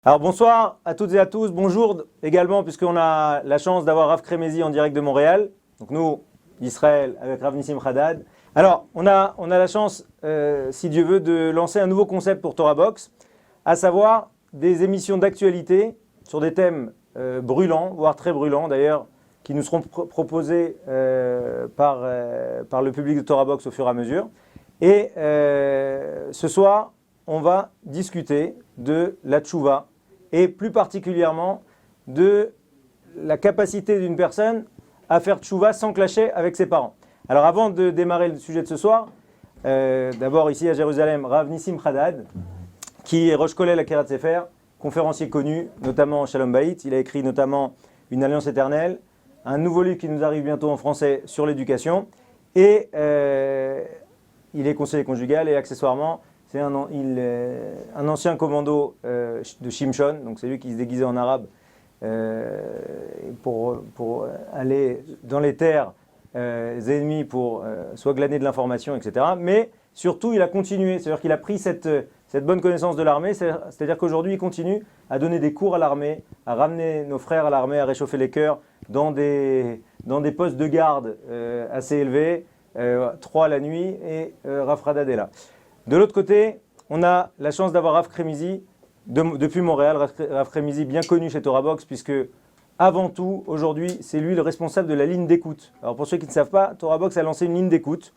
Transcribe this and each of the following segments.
Alors bonsoir à toutes et à tous, bonjour également puisqu'on a la chance d'avoir Rav Kremezi en direct de Montréal. Donc nous, Israël, avec Rav Nissim Haddad. Alors on a la chance, si Dieu veut, de lancer un nouveau concept pour Torah Box, à savoir des émissions d'actualité sur des thèmes brûlants, voire très brûlants d'ailleurs, qui nous seront proposés par le public de Torah Box au fur et à mesure. Et ce soir, on va discuter de la tchouva et plus particulièrement de la capacité d'une personne à faire tchouva sans clasher avec ses parents. Alors avant de démarrer le sujet de ce soir, d'abord ici à Jérusalem, Rav Nissim Haddad, qui est Rosh Kollel à Kerat Sefer, conférencier connu, notamment Shalom Bayit. Il a écrit notamment Une Alliance éternelle, un nouveau livre qui nous arrive bientôt en français sur l'éducation, et il est conseiller conjugal et accessoirement, c'est un ancien commando de Shimshon, donc c'est lui qui se déguisait en arabe pour aller dans les terres ennemies pour soit glaner de l'information, etc. Mais surtout, il a continué, c'est-à-dire qu'il a pris cette bonne connaissance de l'armée, c'est-à-dire qu'aujourd'hui, il continue à donner des cours à l'armée, à ramener nos frères à l'armée, à réchauffer les cœurs dans des postes de garde assez élevés, 3 la nuit, et Rav Haddad est là. De l'autre côté, on a la chance d'avoir Rav Kremezi depuis Montréal, Rav Kremezi bien connu chez Torah Box, puisque avant tout, aujourd'hui, c'est lui le responsable de la ligne d'écoute. Alors pour ceux qui ne savent pas, Torah Box a lancé une ligne d'écoute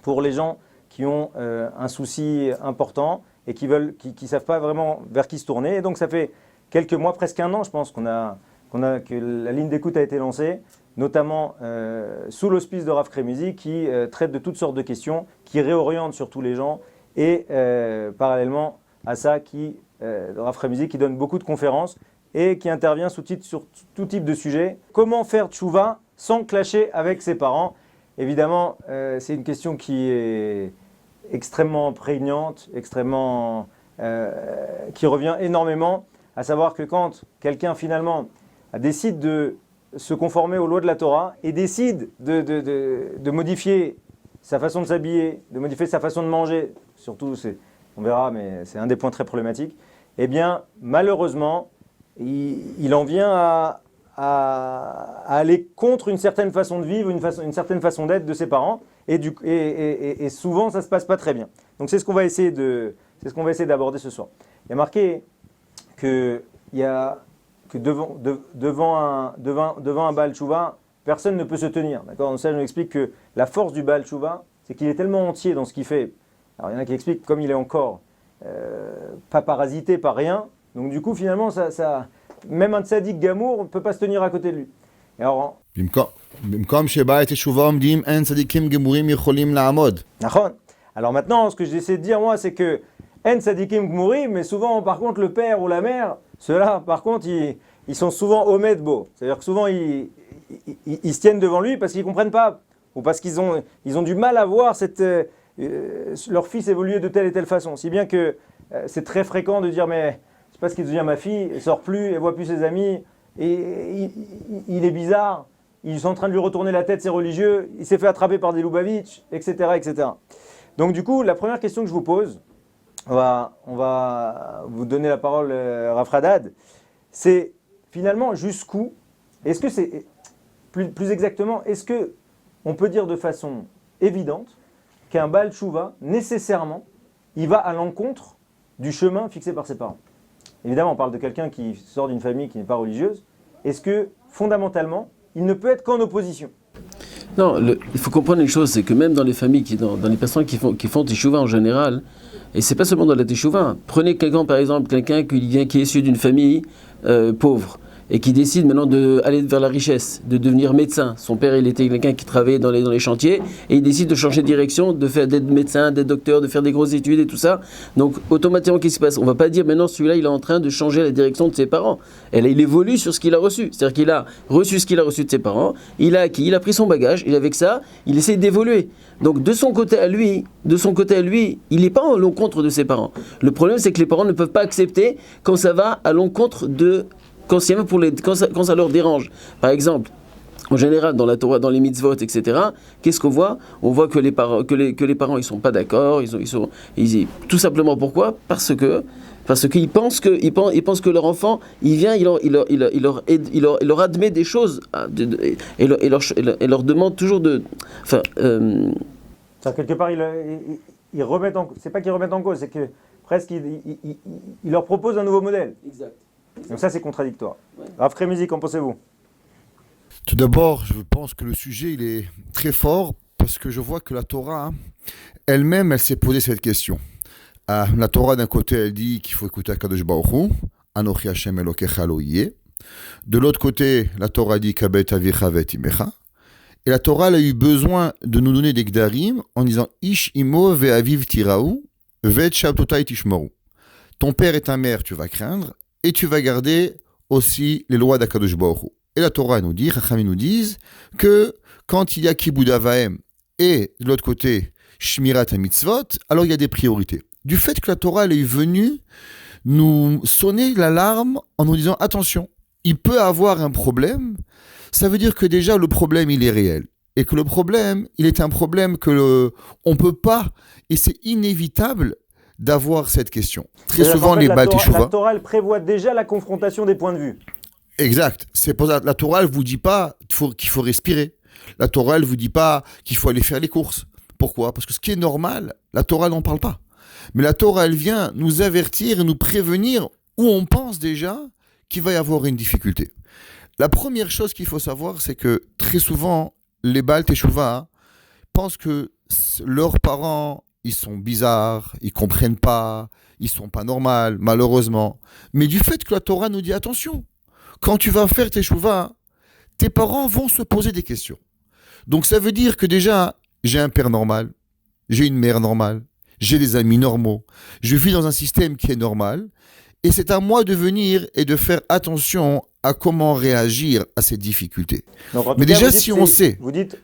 pour les gens qui ont un souci important et qui ne savent pas vraiment vers qui se tourner. Et donc ça fait quelques mois, presque un an, je pense, que la ligne d'écoute a été lancée, notamment sous l'auspice de Rav Kremezi, qui traite de toutes sortes de questions, qui réoriente surtout les gens, et parallèlement à ça, Rav Kremezi qui donne beaucoup de conférences et qui intervient sur tout type de sujet. Comment faire tchouva sans clasher avec ses parents? Évidemment, c'est une question qui est extrêmement prégnante, qui revient énormément, à savoir que quand quelqu'un finalement décide de se conformer aux lois de la Torah et décide de modifier sa façon de s'habiller, de modifier sa façon de manger, surtout, on verra, mais c'est un des points très problématiques, eh bien, malheureusement, il en vient à aller contre une certaine façon de vivre, une certaine façon d'être de ses parents, et souvent, ça ne se passe pas très bien. Donc, c'est ce qu'on va essayer d'aborder ce soir. Il y a marqué que devant un Baal Tchouva, personne ne peut se tenir. D'accord? Donc ça, je nous explique que la force du Baal Tchouva, c'est qu'il est tellement entier dans ce qu'il fait. Alors, il y en a qui expliquent comme il est encore pas parasité par rien. Donc, du coup, finalement, même un tzaddik gamour ne peut pas se tenir à côté de lui. Et alors, alors maintenant, ce que j'essaie de dire, moi, c'est que en tzadikim gmurim, mais souvent, par contre, le père ou la mère, ceux-là, par contre, ils sont souvent omed bo. C'est-à-dire que souvent, ils se tiennent devant lui parce qu'ils ne comprennent pas, ou parce qu'ils ont du mal à voir leur fils évoluer de telle et telle façon. Si bien que c'est très fréquent de dire, mais je ne sais pas ce qu'il devient ma fille, elle ne sort plus, elle ne voit plus ses amis, et il est bizarre, ils sont en train de lui retourner la tête, c'est religieux, il s'est fait attraper par des Lubavitch, etc., etc. Donc du coup, la première question que je vous pose, on va vous donner la parole, Rav Haddad, c'est finalement jusqu'où, est-ce que c'est, plus exactement, est-ce qu'on peut dire de façon évidente qu'un Baal Tchouva, nécessairement, il va à l'encontre du chemin fixé par ses parents? Évidemment, on parle de quelqu'un qui sort d'une famille qui n'est pas religieuse. Est-ce que, fondamentalement, il ne peut être qu'en opposition? Non, il faut comprendre une chose, c'est que même dans les familles, dans les personnes qui font teshuva en général, et c'est pas seulement dans la teshuva, prenez quelqu'un qui est issu d'une famille pauvre, et qui décide maintenant d'aller vers la richesse, de devenir médecin. Son père, il était quelqu'un qui travaillait dans les chantiers, et il décide de changer de direction, d'être médecin, d'être docteur, de faire des grosses études et tout ça. Donc, automatiquement, qu'est-ce qui se passe? On ne va pas dire maintenant, celui-là, il est en train de changer la direction de ses parents. Il évolue sur ce qu'il a reçu. C'est-à-dire qu'il a reçu ce qu'il a reçu de ses parents, il a acquis, il a pris son bagage, et avec ça, il essaie d'évoluer. Donc, de son côté à lui, il n'est pas à l'encontre de ses parents. Le problème, c'est que les parents ne peuvent pas accepter quand ça va à l'encontre quand ça leur dérange. Par exemple, en général, dans la Torah, dans les mitzvot, etc., qu'est-ce qu'on voit? On voit que les parents, ils sont pas d'accord. Tout simplement pourquoi? Parce que Parce qu'ils pensent que leur enfant, il vient, il leur admet des choses et leur demande toujours de... Enfin, quelque part, ils remettent c'est pas qu'ils remettent en cause, c'est que presque ils leur proposent un nouveau modèle. Exact. Donc ça, c'est contradictoire. Ouais. Rav Kremizi, qu'en pensez-vous? Tout d'abord, je pense que le sujet, il est très fort parce que je vois que la Torah, elle-même, elle s'est posée cette question. La Torah, d'un côté, elle dit qu'il faut écouter Akadosh Baruch Hu, Anochi Hashem Elokecha lo yeh. De l'autre côté, la Torah dit Kabet avicha vet imecha. Et la Torah, elle a eu besoin de nous donner des gdarim en disant Ish imo ve'aviv tiraou, vet shabtotai tishmaru. Ton père et ta mère, tu vas craindre, et tu vas garder aussi les lois d'Akadosh Baruch Hu. Et la Torah nous dit, Chachamim nous disent que quand il y a Kibud Avaim et de l'autre côté Shmirat HaMitzvot, alors il y a des priorités. Du fait que la Torah elle est venue nous sonner l'alarme en nous disant attention, il peut avoir un problème, ça veut dire que déjà le problème il est réel. Et que le problème, il est un problème on ne peut pas, et c'est inévitable d'avoir cette question. Très souvent, les Baal Teshuvah... La Torah, elle prévoit déjà la confrontation des points de vue. Exact. C'est pour ça que la Torah, elle vous dit pas qu'il faut respirer. La Torah, elle vous dit pas qu'il faut aller faire les courses. Pourquoi? Parce que ce qui est normal, la Torah n'en parle pas. Mais la Torah, elle vient nous avertir et nous prévenir où on pense déjà qu'il va y avoir une difficulté. La première chose qu'il faut savoir, c'est que très souvent, les Baal Teshuvah pensent que leurs parents, ils sont bizarres, ils comprennent pas, ils sont pas normaux, malheureusement. Mais du fait que la Torah nous dit attention, quand tu vas faire tes chouvas, tes parents vont se poser des questions. Donc ça veut dire que déjà, j'ai un père normal, j'ai une mère normale, j'ai des amis normaux, je vis dans un système qui est normal, et c'est à moi de venir et de faire attention à comment réagir à ces difficultés. Donc, mais déjà, si on sait... Vous dites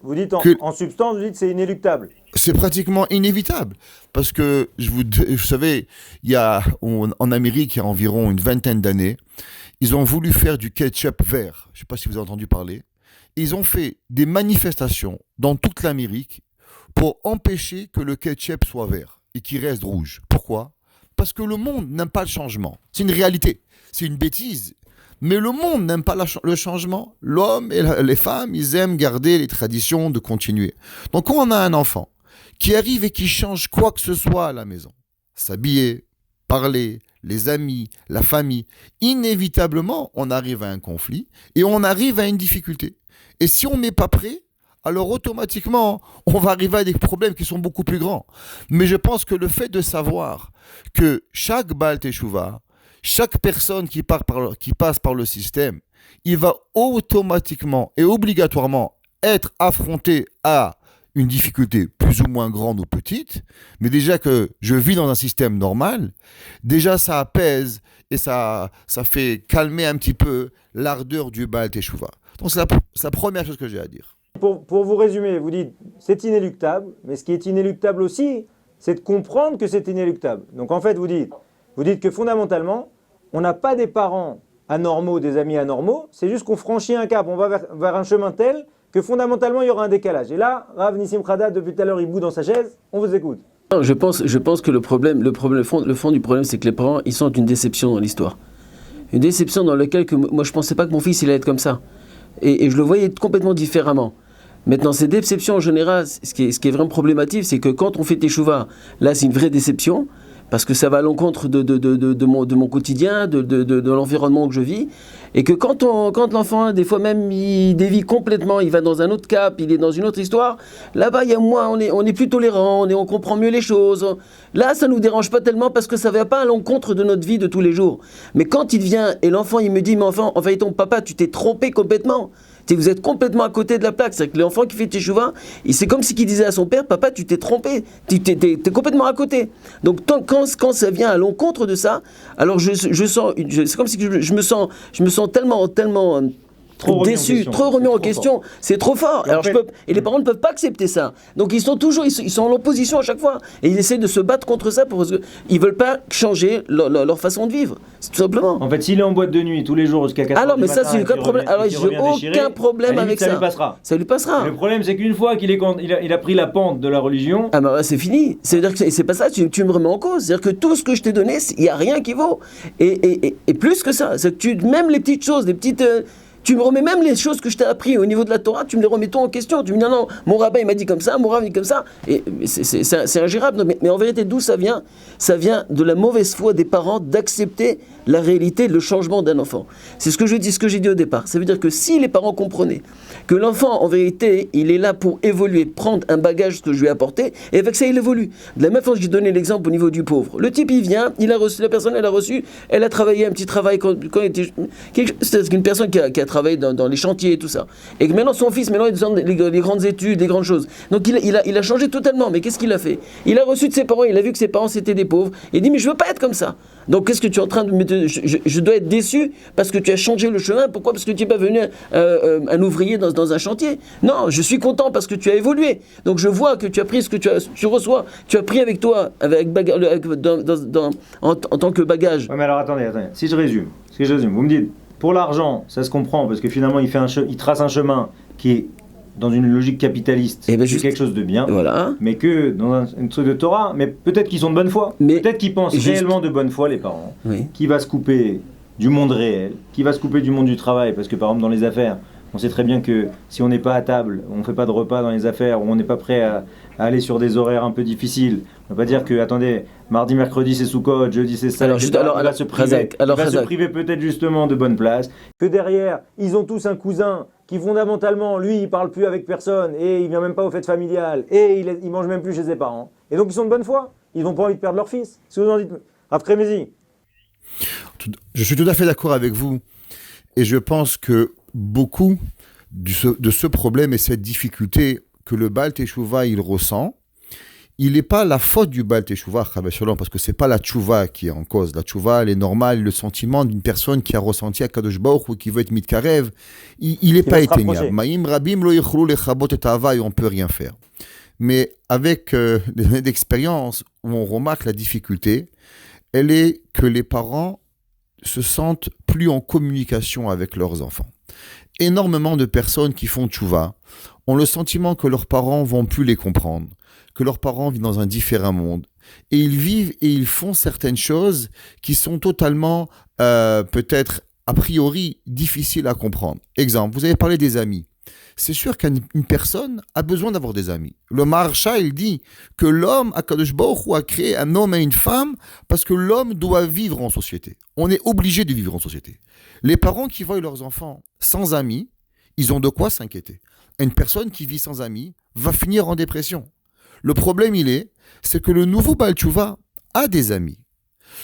en substance, vous dites c'est inéluctable. C'est pratiquement inévitable. Parce que, vous savez, en Amérique, il y a environ une vingtaine d'années, ils ont voulu faire du ketchup vert. Je ne sais pas si vous avez entendu parler. Ils ont fait des manifestations dans toute l'Amérique pour empêcher que le ketchup soit vert et qu'il reste rouge. Pourquoi? Parce que le monde n'aime pas le changement. C'est une réalité. C'est une bêtise. Mais le monde n'aime pas le changement. L'homme et les femmes, ils aiment garder les traditions, de continuer. Donc quand on a un enfant qui arrive et qui change quoi que ce soit à la maison, s'habiller, parler, les amis, la famille, inévitablement, on arrive à un conflit et on arrive à une difficulté. Et si on n'est pas prêt, alors automatiquement, on va arriver à des problèmes qui sont beaucoup plus grands. Mais je pense que le fait de savoir que chaque Baal Teshuvah, chaque personne qui passe par le système, il va automatiquement et obligatoirement être affronté à une difficulté plus ou moins grande ou petite, mais déjà que je vis dans un système normal, déjà ça apaise et ça fait calmer un petit peu l'ardeur du Baal Teshuvah. Donc c'est la première chose que j'ai à dire. Pour vous résumer, vous dites c'est inéluctable, mais ce qui est inéluctable aussi, c'est de comprendre que c'est inéluctable. Donc en fait, vous dites que fondamentalement, on n'a pas des parents anormaux, des amis anormaux, c'est juste qu'on franchit un cap, on va vers un chemin tel que fondamentalement il y aura un décalage. Et là, Rav Nissim Khada, depuis tout à l'heure, il bout dans sa chaise, on vous écoute. Non, je pense que le fond du problème, c'est que les parents, ils sentent une déception dans l'histoire. Une déception dans laquelle moi je ne pensais pas que mon fils il allait être comme ça. Et je le voyais complètement différemment. Maintenant, ces déceptions en général, ce qui est vraiment problématique, c'est que quand on fait teshuva, là c'est une vraie déception, parce que ça va à l'encontre de mon quotidien, de l'environnement que je vis, et que quand l'enfant, des fois même, il dévie complètement, il va dans un autre cap, il est dans une autre histoire, là-bas, il y a moins, on est plus tolérant, on comprend mieux les choses. Là, ça nous dérange pas tellement parce que ça va pas à l'encontre de notre vie de tous les jours. Mais quand il vient et l'enfant, il me dit, mais enfin, en fait, ton papa, tu t'es trompé complètement. Vous êtes complètement à côté de la plaque. C'est-à-dire que l'enfant qui fait teshuva, c'est comme s'il disait à son père, papa, tu t'es trompé, t'es complètement à côté. Donc quand ça vient à l'encontre de ça, alors je sens, c'est comme si je me sens tellement Trop remis en déçus, question. trop remis C'est en trop question. C'est trop fort. Et Alors, en fait- et les parents ne peuvent pas accepter ça. Donc, ils sont toujours, ils sont en opposition à chaque fois. Et ils essaient de se battre contre ça parce qu'ils ne veulent pas changer leur façon de vivre. C'est tout simplement. En fait, s'il est en boîte de nuit tous les jours jusqu'à 4 Alors, heures du mais ça, matin c'est et aucun qu'il problème. revient- Alors, et qu'il j'ai revient déchiré, aucun problème à la avec limite, ça ça. lui passera. Ça lui passera. Le problème, c'est qu'une fois qu'il il a pris la pente de la religion, Ah bah c'est fini. C'est-à-dire que c'est pas ça, tu me remets en cause. C'est-à-dire que tout ce que je t'ai donné, il n'y a rien qui vaut. Et plus que ça, c'est que même les petites choses, tu me remets même les choses que je t'ai appris au niveau de la Torah, tu me les remets tout en question. Tu me dis non, mon rabbin il m'a dit comme ça, mon rabbin il dit comme ça. Et c'est ingérable. Mais en vérité, d'où ça vient? Ça vient de la mauvaise foi des parents d'accepter la réalité, le changement d'un enfant. C'est ce que j'ai dit au départ. Ça veut dire que si les parents comprenaient que l'enfant, en vérité, il est là pour évoluer, prendre un bagage que je lui ai apporté, et avec ça, il évolue. De la même façon que j'ai donné l'exemple au niveau du pauvre. Le type, il vient, il a reçu, la personne, elle a reçu, elle a travaillé un petit travail quand il était... C'est une personne qui a travaillé dans les chantiers et tout ça. Et que maintenant, son fils, il est dans les grandes études, les grandes choses. Donc, il a changé totalement. Mais qu'est-ce qu'il a fait? Il a reçu de ses parents, il a vu que ses parents, c'était des pauvres. Il dit, mais je veux pas être comme ça. Donc, qu'est-ce que tu es en train de me... Je dois être déçu parce que tu as changé le chemin. Pourquoi? Parce que tu n'es pas venu un ouvrier dans un chantier. Non, je suis content parce que tu as évolué. Donc, je vois que tu as pris ce que tu reçois. Tu as pris avec toi, en tant que bagage. ouais, mais alors attendez. Si je résume, vous me dites, pour l'argent, ça se comprend parce que finalement, il trace un chemin qui est dans une logique capitaliste, Eh ben, c'est juste- quelque chose de bien. Voilà. Mais que dans un truc de Torah, mais peut-être qu'ils sont de bonne foi. Mais Peut-être qu'ils pensent juste- réellement de bonne foi, les parents, Oui. qui va se couper du monde réel, qui va se couper du monde du travail, parce que par exemple dans les affaires, on sait très bien que si on n'est pas à table, on ne fait pas de repas dans les affaires, ou on n'est pas prêt à aller sur des horaires un peu difficiles, on ne va pas dire que, attendez, mardi, mercredi c'est Soukot, jeudi c'est ça, Alors, etc. juste- alors, il va alors, se priver, Razak, alors, il va se Razak. priver peut-être justement de bonnes places. Que derrière, ils ont tous un cousin qui fondamentalement, lui, il parle plus avec personne, et il vient même pas aux fêtes familiales, et il mange même plus chez ses parents. Et donc ils sont de bonne foi, ils n'ont pas envie de perdre leur fils. Ce que vous en dites, Rav Kremezi. Je suis tout à fait d'accord avec vous. Et je pense que beaucoup de ce problème et cette difficulté que le Baal Teshuvah il ressent, il n'est pas la faute du Baal Teshuvah, parce que c'est pas la Teshuvah qui est en cause. La Teshuvah, elle est normale, le sentiment d'une personne qui a ressenti à Kadosh Baruch ou qui veut être mitkarev, il n'est pas va se rapprocher. éteignable. Maïm rabim lo yichlu lechabot et hava, et on peut rien faire. Mais avec des années d'expérience où on remarque la difficulté, elle est que les parents se sentent plus en communication avec leurs enfants. Énormément de personnes qui font tchouva ont le sentiment que leurs parents vont plus les comprendre, que leurs parents vivent dans un différent monde. Et ils vivent et ils font certaines choses qui sont totalement, peut-être, a priori, difficiles à comprendre. Exemple, vous avez parlé des amis. C'est sûr qu'une personne a besoin d'avoir des amis. Le Maharsha, il dit que l'homme, Akadosh Baruch Hu, a créé un homme et une femme parce que l'homme doit vivre en société. On est obligé de vivre en société. Les parents qui voient leurs enfants sans amis, ils ont de quoi s'inquiéter. Une personne qui vit sans amis va finir en dépression. Le problème, c'est que le nouveau Baal Teshuvah a des amis.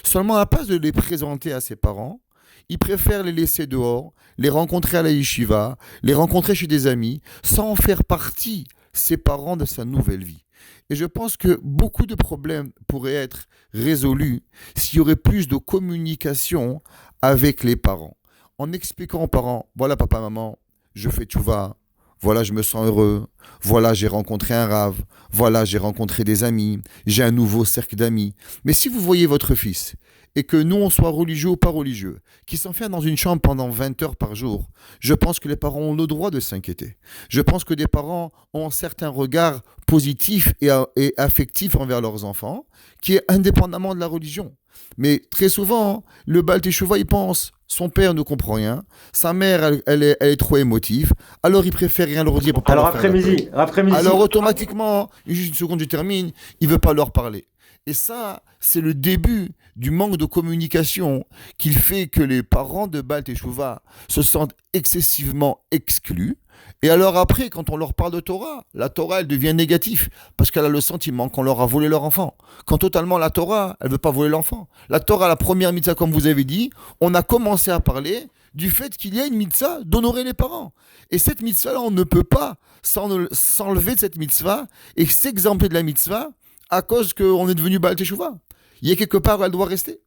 Seulement, à la place de les présenter à ses parents, il préfère les laisser dehors, les rencontrer à la yeshiva, les rencontrer chez des amis, sans en faire partie, ses parents, de sa nouvelle vie. Et je pense que beaucoup de problèmes pourraient être résolus s'il y aurait plus de communication avec les parents. En expliquant aux parents, voilà papa, maman, je fais tchouva, voilà je me sens heureux, voilà j'ai rencontré un rave, voilà j'ai rencontré des amis, j'ai un nouveau cercle d'amis. Mais si vous voyez votre fils, et que nous, on soit religieux ou pas religieux, qui s'enferme dans une chambre pendant 20 heures par jour, je pense que les parents ont le droit de s'inquiéter. Je pense que des parents ont un certain regard positif et affectif envers leurs enfants, qui est indépendamment de la religion. Mais très souvent, le Baal Teshuvah, il pense, son père ne comprend rien, sa mère, elle est trop émotive, alors il préfère rien leur dire pour pas Alors leur faire la peine. après-midi. Alors automatiquement, juste une seconde, je termine, il ne veut pas leur parler. Et ça, c'est le début du manque de communication qui fait que les parents de Baal Teshuvah se sentent excessivement exclus. Et alors après, quand on leur parle de Torah, la Torah, elle devient négative parce qu'elle a le sentiment qu'on leur a volé leur enfant. Quand totalement la Torah, elle ne veut pas voler l'enfant. La Torah, la première mitzvah, comme vous avez dit, on a commencé à parler du fait qu'il y a une mitzvah d'honorer les parents. Et cette mitzvah-là, on ne peut pas s'enlever de cette mitzvah et s'exempter de la mitzvah à cause qu'on est devenu Baal Teshuvah. Il y a quelque part où elle doit rester.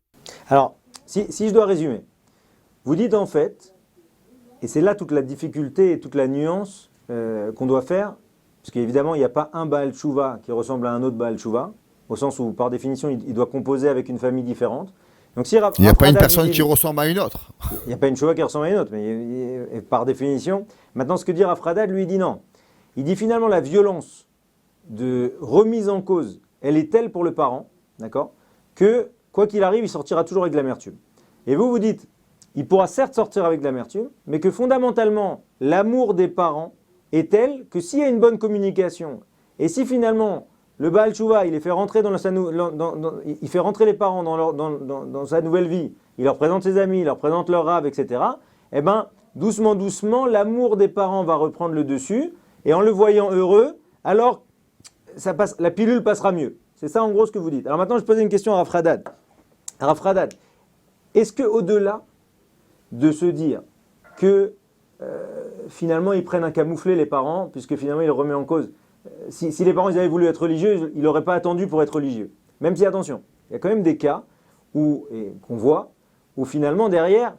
Alors, si je dois résumer, vous dites en fait, Et c'est là toute la difficulté et toute la nuance qu'on doit faire, parce qu'évidemment, il n'y a pas un Baal Tshuva qui ressemble à un autre Baal Tshuva, au sens où, par définition, il doit composer avec une famille différente. Donc, si Il n'y a pas une personne qui ressemble à une autre. Il n'y a pas une Tshuva qui ressemble à une autre, mais par définition. Maintenant, ce que dit Rav Hadad, lui, il dit non. Il dit finalement la violence de remise en cause, elle est telle pour le parent, d'accord, que quoi qu'il arrive, il sortira toujours avec de l'amertume. Et vous dites, il pourra certes sortir avec de l'amertume, mais que fondamentalement, l'amour des parents est tel que s'il y a une bonne communication, et si finalement le Baal Tshuva, il les fait rentrer il fait rentrer les parents dans sa nouvelle vie, il leur présente ses amis, il leur présente leur rave, etc., eh bien, doucement, doucement, l'amour des parents va reprendre le dessus, et en le voyant heureux, alors la pilule passera mieux. C'est ça en gros ce que vous dites. Alors maintenant, je posais une question à Rav Hadad. Rav Hadad, est-ce qu'au-delà de se dire que finalement ils prennent un camouflet les parents, puisque finalement il remet en cause, si les parents ils avaient voulu être religieux, ils n'auraient pas attendu pour être religieux. Même si, attention, il y a quand même des cas qu'on voit, où finalement derrière,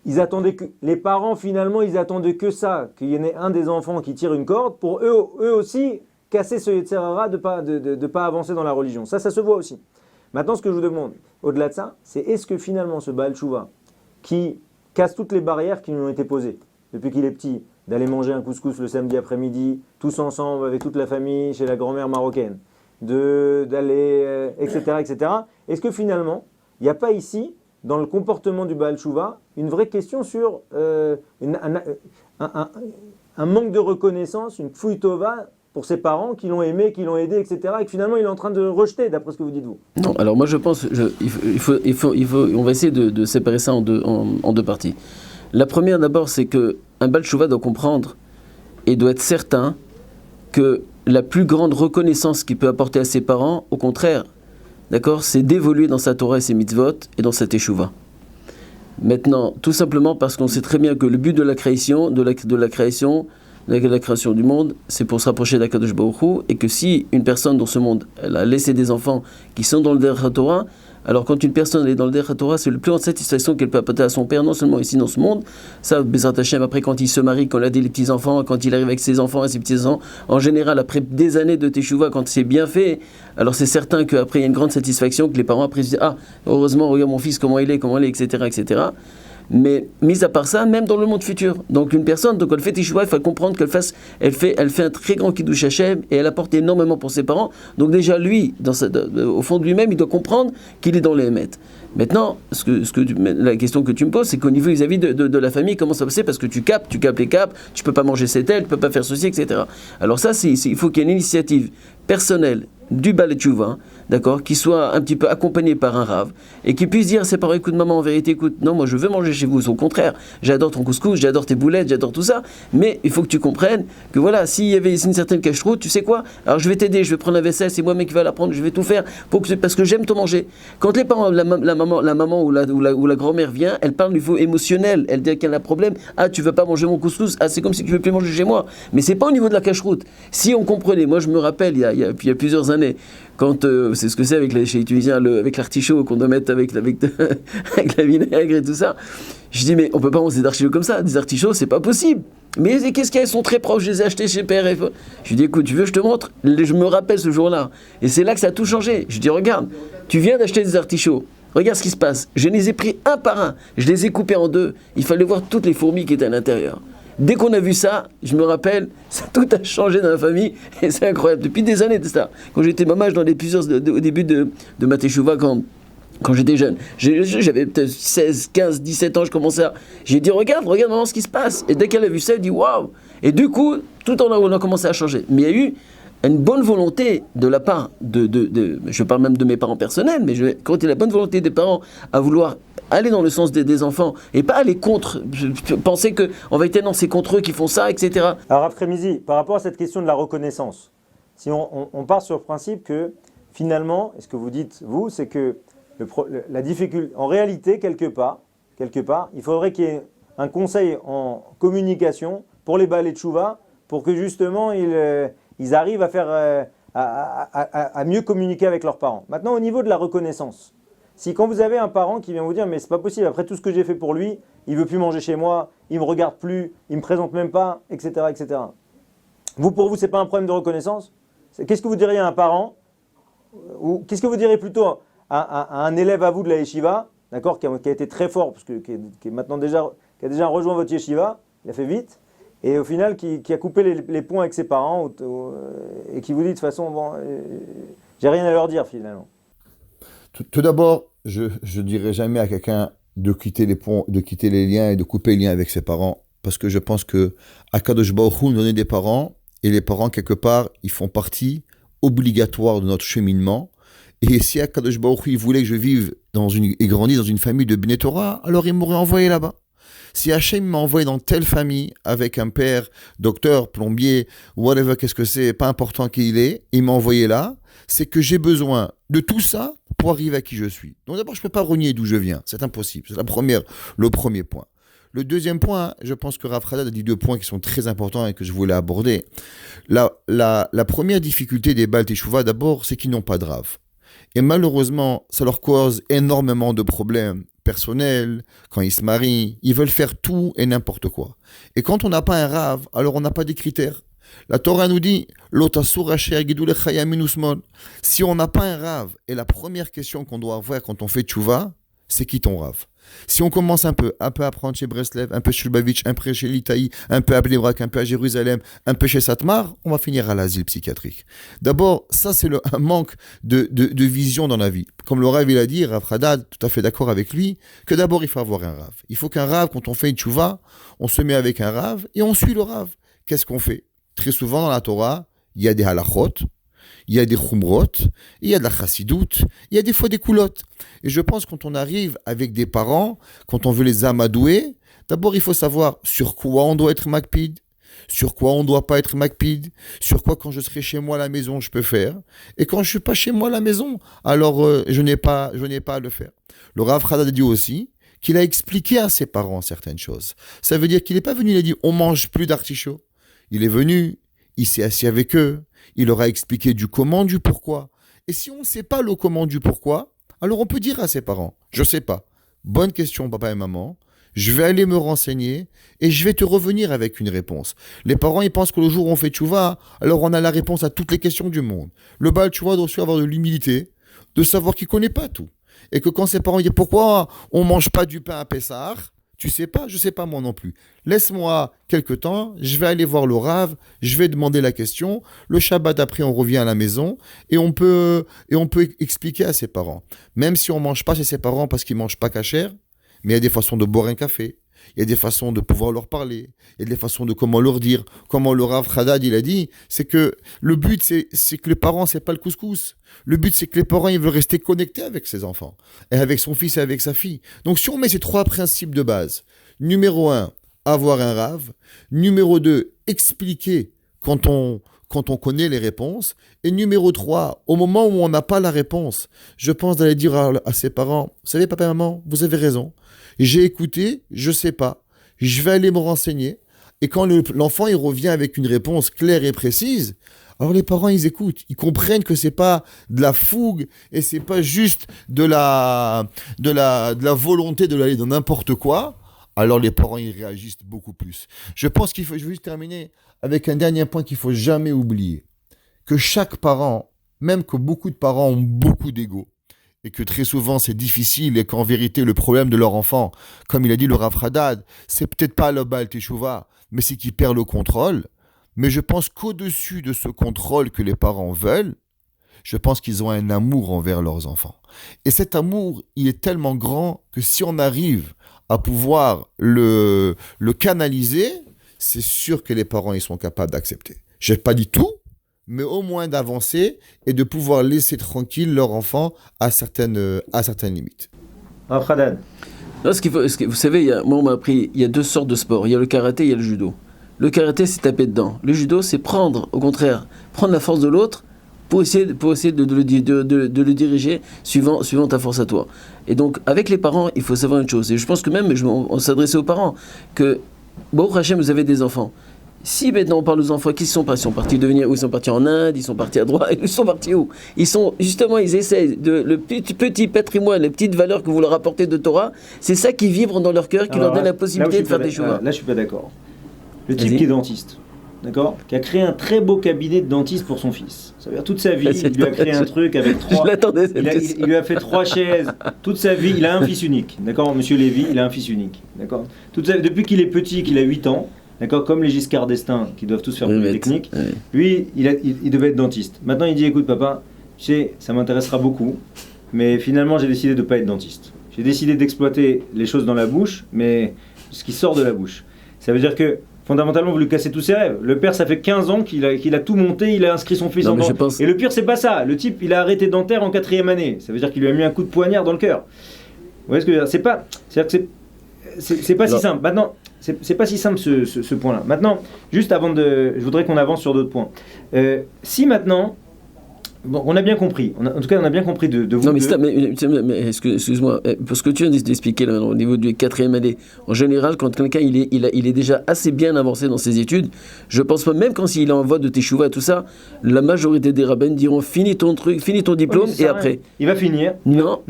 les parents finalement ils attendaient que ça, qu'il y en ait un des enfants qui tire une corde, pour eux aussi casser ce Yetzer Hara de pas avancer dans la religion. Ça se voit aussi. Maintenant, ce que je vous demande, au-delà de ça, c'est est-ce que finalement ce Baal Tshuva, qui casse toutes les barrières qui lui ont été posées depuis qu'il est petit, d'aller manger un couscous le samedi après-midi, tous ensemble avec toute la famille chez la grand-mère marocaine, d'aller, etc., etc. Est-ce que finalement, il n'y a pas ici, dans le comportement du Baal Tshuva, une vraie question sur un manque de reconnaissance, une kfouï tova pour ses parents qui l'ont aimé, qui l'ont aidé, etc. et que finalement il est en train de rejeter, d'après ce que vous dites vous. Non, alors moi je pense, on va essayer de séparer ça en deux parties. La première d'abord, c'est qu'un Baal Tshuva doit comprendre et doit être certain que la plus grande reconnaissance qu'il peut apporter à ses parents, au contraire, d'accord, c'est d'évoluer dans sa Torah et ses mitzvot et dans sa teshuva. Maintenant, tout simplement parce qu'on sait très bien que le but de la création, de la création du monde, c'est pour se rapprocher d'Akadosh Baruch Hu, et que si une personne dans ce monde, elle a laissé des enfants qui sont dans le Derech HaTorah, alors quand une personne est dans le Derech HaTorah, c'est le plus grande satisfaction qu'elle peut apporter à son père, non seulement ici dans ce monde, ça, Bezrat Hashem, après quand il se marie, quand il a des petits-enfants, quand il arrive avec ses enfants et ses petits-enfants, en général, après des années de Teshuvah, quand c'est bien fait, alors c'est certain qu'après il y a une grande satisfaction, que les parents après se disent, ah, heureusement, regarde mon fils, comment il est, etc., etc. Mais, mis à part ça, même dans le monde futur. Donc, une personne, donc elle fait Teshuvah, il faut comprendre elle fait un très grand Kiddush Hashem et elle apporte énormément pour ses parents. Donc, déjà, lui, au fond de lui-même, il doit comprendre qu'il est dans les Hémet. Maintenant, la question que tu me poses, c'est qu'au niveau vis-à-vis de la famille, comment ça va passer? Parce que tu capes les capes, tu peux pas manger cette aile, tu peux pas faire ceci, etc. Alors, ça, il faut qu'il y ait une initiative personnelle du Baal Tshuva, d'accord, qui soit un petit peu accompagné par un rave, et qui puisse dire à ses parents, écoute maman, en vérité, écoute, non, moi je veux manger chez vous, au contraire, j'adore ton couscous, j'adore tes boulettes, j'adore tout ça, mais il faut que tu comprennes que voilà, s'il y avait une certaine cache-route, tu sais quoi, alors je vais t'aider, je vais prendre la vaisselle, c'est moi-même qui va la prendre, je vais tout faire, parce que j'aime te manger. Quand les parents, la maman ou la grand-mère vient, elle parle du niveau émotionnel, elle dit qu'elle a un problème, ah tu veux pas manger mon couscous, ah c'est comme si tu veux plus manger chez moi, mais c'est pas au niveau de la cache-route. Si on comprenait, moi je me rappelle, il y a plusieurs années, quand c'est ce que c'est avec chez les Tunisiens, avec l'artichaut qu'on doit mettre avec la vinaigre et tout ça. Je dis mais on peut pas manger des artichauts comme ça, des artichauts c'est pas possible. Mais qu'est-ce qu'ils sont très proches, je les ai achetés chez PRF. Je lui dis écoute, tu veux je te montre? Je me rappelle ce jour-là. Et c'est là que ça a tout changé. Je dis regarde, tu viens d'acheter des artichauts. Regarde ce qui se passe. Je les ai pris un par un. Je les ai coupés en deux. Il fallait voir toutes les fourmis qui étaient à l'intérieur. Dès qu'on a vu ça, je me rappelle, tout a changé dans la famille et c'est incroyable. Depuis des années de ça. Quand j'étais mamage au début de ma teshuva, quand j'étais jeune, j'avais peut-être 16, 15, 17 ans, je commençais à... J'ai dit regarde maman ce qui se passe. Et dès qu'elle a vu ça, elle dit waouh. Et du coup, tout on a commencé à changer. Mais il y a eu une bonne volonté de la part je parle même de mes parents personnels, mais quand il y a la bonne volonté des parents à vouloir aller dans le sens des enfants et pas aller contre, penser qu'on va être non, c'est contre eux qui font ça, etc. Alors Rav Remizi, par rapport à cette question de la reconnaissance, si on part sur le principe que finalement, et ce que vous dites vous, c'est que la difficulté, en réalité, quelque part, il faudrait qu'il y ait un conseil en communication pour les Baalei Tshuva, pour que justement ils arrivent à faire à mieux communiquer avec leurs parents. Maintenant, au niveau de la reconnaissance, Si quand vous avez un parent qui vient vous dire mais c'est pas possible, après tout ce que j'ai fait pour lui, il veut plus manger chez moi, il me regarde plus, il me présente même pas, etc., etc. Pour vous, c'est pas un problème de reconnaissance? Qu'est-ce que vous diriez à un parent, ou qu'est-ce que vous diriez plutôt à un élève à vous de la yeshiva, d'accord, qui a été très fort, parce que qui est maintenant qui a déjà rejoint votre yeshiva, il a fait vite, et au final qui a coupé les ponts avec ses parents, et qui vous dit de toute façon, bon, j'ai rien à leur dire finalement. Tout d'abord, je ne dirais jamais à quelqu'un de quitter les ponts, de quitter les liens et de couper les liens avec ses parents, parce que je pense que Akadosh Baruch Hu nous donnait des parents, et les parents, quelque part, ils font partie obligatoire de notre cheminement. Et si Akadosh Baruch Hu voulait que je vive et grandisse dans une famille de Bnei Torah, alors il m'aurait envoyé là-bas. Si Hachem m'a envoyé dans telle famille avec un père, docteur, plombier, whatever, qu'est-ce que c'est, pas important qui il est, il m'a envoyé là, c'est que j'ai besoin de tout ça pour arriver à qui je suis. Donc d'abord, je ne peux pas renier d'où je viens, c'est impossible, c'est le premier point. Le deuxième point, je pense que Rav Haddad a dit 2 points qui sont très importants et que je voulais aborder. La première difficulté des Baal Teshuvah, d'abord, c'est qu'ils n'ont pas de Rav. Et malheureusement, ça leur cause énormément de problèmes personnels. Quand ils se marient, ils veulent faire tout et n'importe quoi. Et quand on n'a pas un Rav, alors on n'a pas des critères. La Torah nous dit si on n'a pas un Rav, et la première question qu'on doit avoir quand on fait tchouva, c'est qui ton Rav? Si on commence un peu à apprendre chez Breslev, un peu chez Lubavitch, un peu chez Litaï, un peu à Bnei-Brak, un peu à Jérusalem, un peu chez Satmar, on va finir à l'asile psychiatrique. D'abord, ça c'est un manque de vision dans la vie. Comme le Rav il a dit, Rav Haddad, tout à fait d'accord avec lui, que d'abord il faut avoir un Rav. Il faut qu'un Rav, quand on fait une tchouva, on se met avec un Rav et on suit le Rav. Qu'est-ce qu'on fait? Très souvent dans la Torah, il y a des halachot, il y a des chumrot, il y a de la chassidoute, il y a des fois des coulottes. Et je pense quand on arrive avec des parents, quand on veut les amadouer, d'abord il faut savoir sur quoi on doit être makpid, sur quoi on ne doit pas être makpid, sur quoi quand je serai chez moi à la maison je peux faire, et quand je ne suis pas chez moi à la maison, alors je n'ai pas à le faire. Le Rav Haddad dit aussi qu'il a expliqué à ses parents certaines choses. Ça veut dire qu'il n'est pas venu, il a dit on mange plus d'artichauts. Il est venu, il s'est assis avec eux, il leur a expliqué du comment, du pourquoi. Et si on ne sait pas le comment, du pourquoi, alors on peut dire à ses parents, je ne sais pas, bonne question papa et maman, je vais aller me renseigner et je vais te revenir avec une réponse. Les parents, ils pensent que le jour où on fait tchouva, alors on a la réponse à toutes les questions du monde. Le Baal tchouva doit aussi avoir de l'humilité, de savoir qu'il ne connaît pas tout. Et que quand ses parents disent pourquoi on ne mange pas du pain à Pessah, tu sais pas, je sais pas moi non plus. Laisse-moi quelque temps, je vais aller voir le Rav, je vais demander la question. Le Shabbat après, on revient à la maison et on peut expliquer à ses parents. Même si on mange pas chez ses parents parce qu'ils mangent pas kasher, mais il y a des façons de boire un café, il y a des façons de pouvoir leur parler, il y a des façons de comment leur dire, comment le Rav Haddad il a dit, c'est que le but c'est que les parents c'est pas le couscous. Le but c'est que les parents ils veulent rester connectés avec ses enfants et avec son fils et avec sa fille. Donc si on met ces 3 principes de base, numéro 1, avoir un Rav, numéro 2, expliquer quand on connaît les réponses, et numéro 3, au moment où on n'a pas la réponse, je pense d'aller dire à ses parents, vous savez papa et maman, vous avez raison, j'ai écouté, je sais pas, je vais aller me renseigner, et quand l'enfant il revient avec une réponse claire et précise, alors les parents ils écoutent, ils comprennent que c'est pas de la fougue et c'est pas juste de la volonté de l'aller dans n'importe quoi. Alors les parents ils réagissent beaucoup plus. Je pense je vais juste terminer avec un dernier point qu'il faut jamais oublier, que chaque parent, même que beaucoup de parents ont beaucoup d'ego et que très souvent c'est difficile et qu'en vérité le problème de leur enfant, comme il a dit le Rav Haddad, c'est peut-être pas le Baal Teshuvah, mais c'est qu'il perd le contrôle. Mais je pense qu'au-dessus de ce contrôle que les parents veulent, je pense qu'ils ont un amour envers leurs enfants. Et cet amour, il est tellement grand que si on arrive à pouvoir le canaliser, c'est sûr que les parents ils sont capables d'accepter. Je n'ai pas dit tout, mais au moins d'avancer et de pouvoir laisser tranquille leur enfant à certaines limites. Rav Haddad. Non, vous savez, moi on m'a appris, il y a 2 sortes de sports. Il y a le karaté, il y a le judo. Le karaté, c'est taper dedans. Le judo, c'est prendre la force de l'autre pour essayer de le diriger suivant ta force à toi. Et donc, avec les parents, il faut savoir une chose. Et je pense que même, on s'adressait aux parents, que, Baruch Hashem, vous avez des enfants. Si maintenant on parle aux enfants qui sont partis devenir, où ils sont partis en Inde, ils sont partis à droite, ils sont partis où? Ils essaient le petit patrimoine, les petites valeurs que vous leur apportez de Torah, c'est ça qui vibre dans leur cœur, qui leur donne la possibilité de faire des choix. Là, je suis pas d'accord. Le type qui est dentiste, d'accord, qui a créé un très beau cabinet de dentiste pour son fils. Ça veut dire toute sa vie, il lui a créé un truc avec trois. Je l'attendais, il lui a fait 3 chaises. Toute sa vie, il a un fils unique, d'accord, Monsieur Lévy, il a un fils unique, d'accord. Depuis qu'il est petit, qu'il a 8 ans. D'accord, comme les Giscard d'Estaing qui doivent tous faire polytechnique, lui, il devait être dentiste. Maintenant, il dit écoute, papa, tu sais, ça m'intéressera beaucoup, mais finalement, j'ai décidé de ne pas être dentiste. J'ai décidé d'exploiter les choses dans la bouche, mais ce qui sort de la bouche. Ça veut dire que, fondamentalement, vous lui cassez tous ses rêves. Le père, ça fait 15 ans qu'il a tout monté, il a inscrit son fils en dentiste. Et le pire, c'est pas ça. Le type, il a arrêté dentaire en 4e année. Ça veut dire qu'il lui a mis un coup de poignard dans le cœur. Vous voyez ce que je veux dire? C'est pas si simple. Maintenant. C'est pas si simple ce point-là. Maintenant, juste avant je voudrais qu'on avance sur d'autres points. Si maintenant, bon, on a bien compris. En tout cas, on a bien compris de vous. Non, mais excuse-moi, parce que tu viens d'expliquer là, au niveau du 4e année, en général, quand quelqu'un il est déjà assez bien avancé dans ses études, je pense pas, même quand il est en voie de teshuva et tout ça, la majorité des rabbins diront finis ton diplôme et après. Il va finir. Non,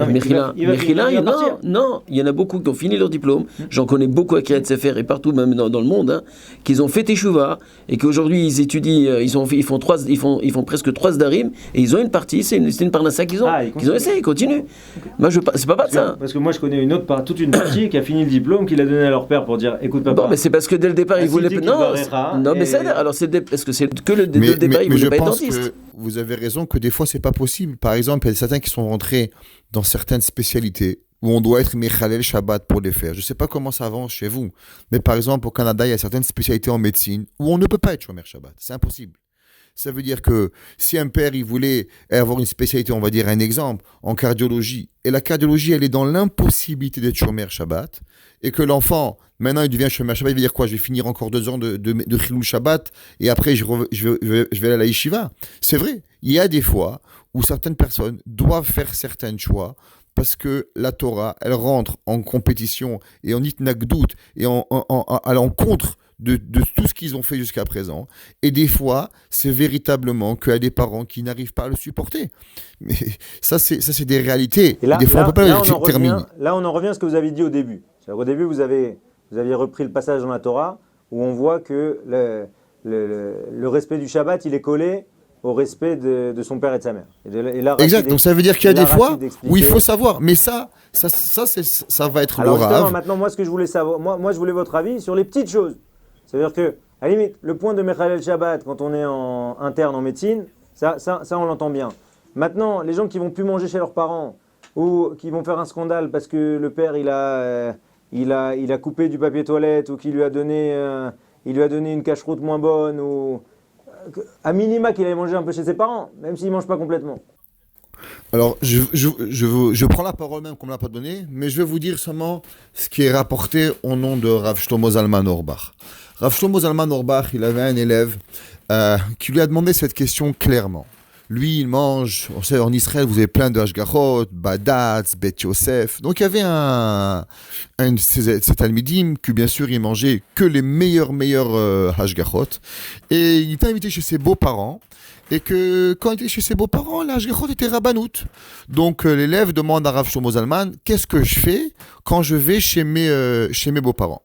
il y en a beaucoup qui ont fini leur diplôme. J'en connais beaucoup à Kiryat Sefer et partout, même dans le monde, hein, qu'ils ont fait teshuva et qu'aujourd'hui ils étudient, ils font presque 3 sdarim et ils ont une partie, c'est une parnassa qu'ils ont essayé, ils continuent. Moi, c'est pas de ça. Parce que moi, je connais toute une partie qui a fini le diplôme, qu'il a donné à leur père pour dire écoute, papa. Bon, mais c'est parce que dès le départ, ils voulaient. Non, mais ça, alors parce que c'est que dès le départ, ils voulaient pas être dentiste. Vous avez raison que des fois, c'est pas possible. Par exemple, il y a certains qui sont rentrés dans certaines spécialités où on doit être Mechalel Shabbat pour les faire. Je ne sais pas comment ça avance chez vous, mais par exemple, au Canada, il y a certaines spécialités en médecine où on ne peut pas être Shomer Shabbat. C'est impossible. Ça veut dire que si un père, il voulait avoir une spécialité, on va dire un exemple, en cardiologie, et la cardiologie, elle est dans l'impossibilité d'être Shomer Shabbat, et que l'enfant, maintenant, il devient Shomer Shabbat, il va dire quoi? Je vais finir encore 2 ans de Chilul Shabbat, et après, je vais aller à la Yeshiva. C'est vrai, il y a des fois où certaines personnes doivent faire certains choix, parce que la Torah, elle rentre en compétition, et en itnagdout, et à l'encontre de tout ce qu'ils ont fait jusqu'à présent. Et des fois, c'est véritablement qu'il y a des parents qui n'arrivent pas à le supporter. Mais ça, c'est des réalités. Et là, des fois, on ne peut pas le terminer. Là, on en revient à ce que vous avez dit au début. Au début, vous aviez repris le passage dans la Torah où on voit que le respect du Shabbat, il est collé au respect de son père et de sa mère. Exact. Donc ça veut dire qu'il y a des fois où il faut savoir. Mais ça va être le rave. Maintenant, moi, ce que je voulais savoir, moi, je voulais votre avis sur les petites choses. C'est-à-dire que, à la limite, le point de Mechalel Shabbat, quand on est interne en médecine, ça on l'entend bien. Maintenant, les gens qui vont plus manger chez leurs parents ou qui vont faire un scandale parce que le père il a coupé du papier toilette ou qu'il lui a donné une cache-route moins bonne ou à minima qu'il allait manger un peu chez ses parents, même s'il mange pas complètement. Alors, je prends la parole même qu'on ne me l'a pas donnée, mais je vais vous dire seulement ce qui est rapporté au nom de Rav Shlomo Zalman Auerbach. Rav Shlomo Zalman Auerbach, il avait un élève qui lui a demandé cette question clairement. Lui, il mange, on sait, en Israël, vous avez plein de hashgachot, badatz, bet Yosef. Donc, il y avait ces talmidim que, bien sûr, il mangeait que les meilleurs hashgachot. Et il était invité chez ses beaux-parents. Et que quand il était chez ses beaux-parents, la hashgachot était rabbanout. Donc, l'élève demande à Rav Shlomo Zalman, qu'est-ce que je fais quand je vais chez mes beaux-parents?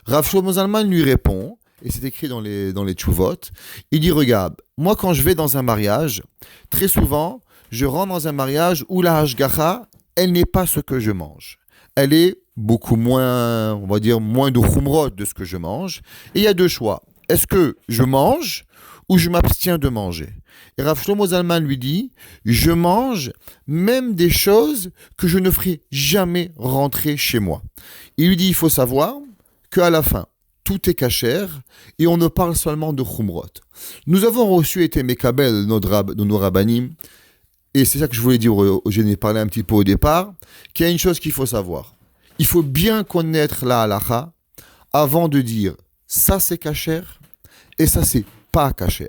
Rav Shlomo Zalman lui répond, et c'est écrit dans les tchouvot, il dit, regarde, moi quand je vais dans un mariage, très souvent, je rentre dans un mariage où la hashgacha, elle n'est pas ce que je mange. Elle est beaucoup moins, on va dire, moins de khumrot de ce que je mange. Et il y a 2 choix. Est-ce que je mange ou je m'abstiens de manger? Et Rav Shlomo Zalman lui dit, je mange même des choses que je ne ferai jamais rentrer chez moi. Il lui dit, il faut savoir qu'à la fin, tout est kasher et on ne parle seulement de khumrot. Nous avons reçu été mekabel de nos rabbanim, et c'est ça que je voulais dire, j'en ai parlé un petit peu au départ, qu'il y a une chose qu'il faut savoir. Il faut bien connaître la halacha avant de dire ça c'est kasher et ça c'est pas kasher.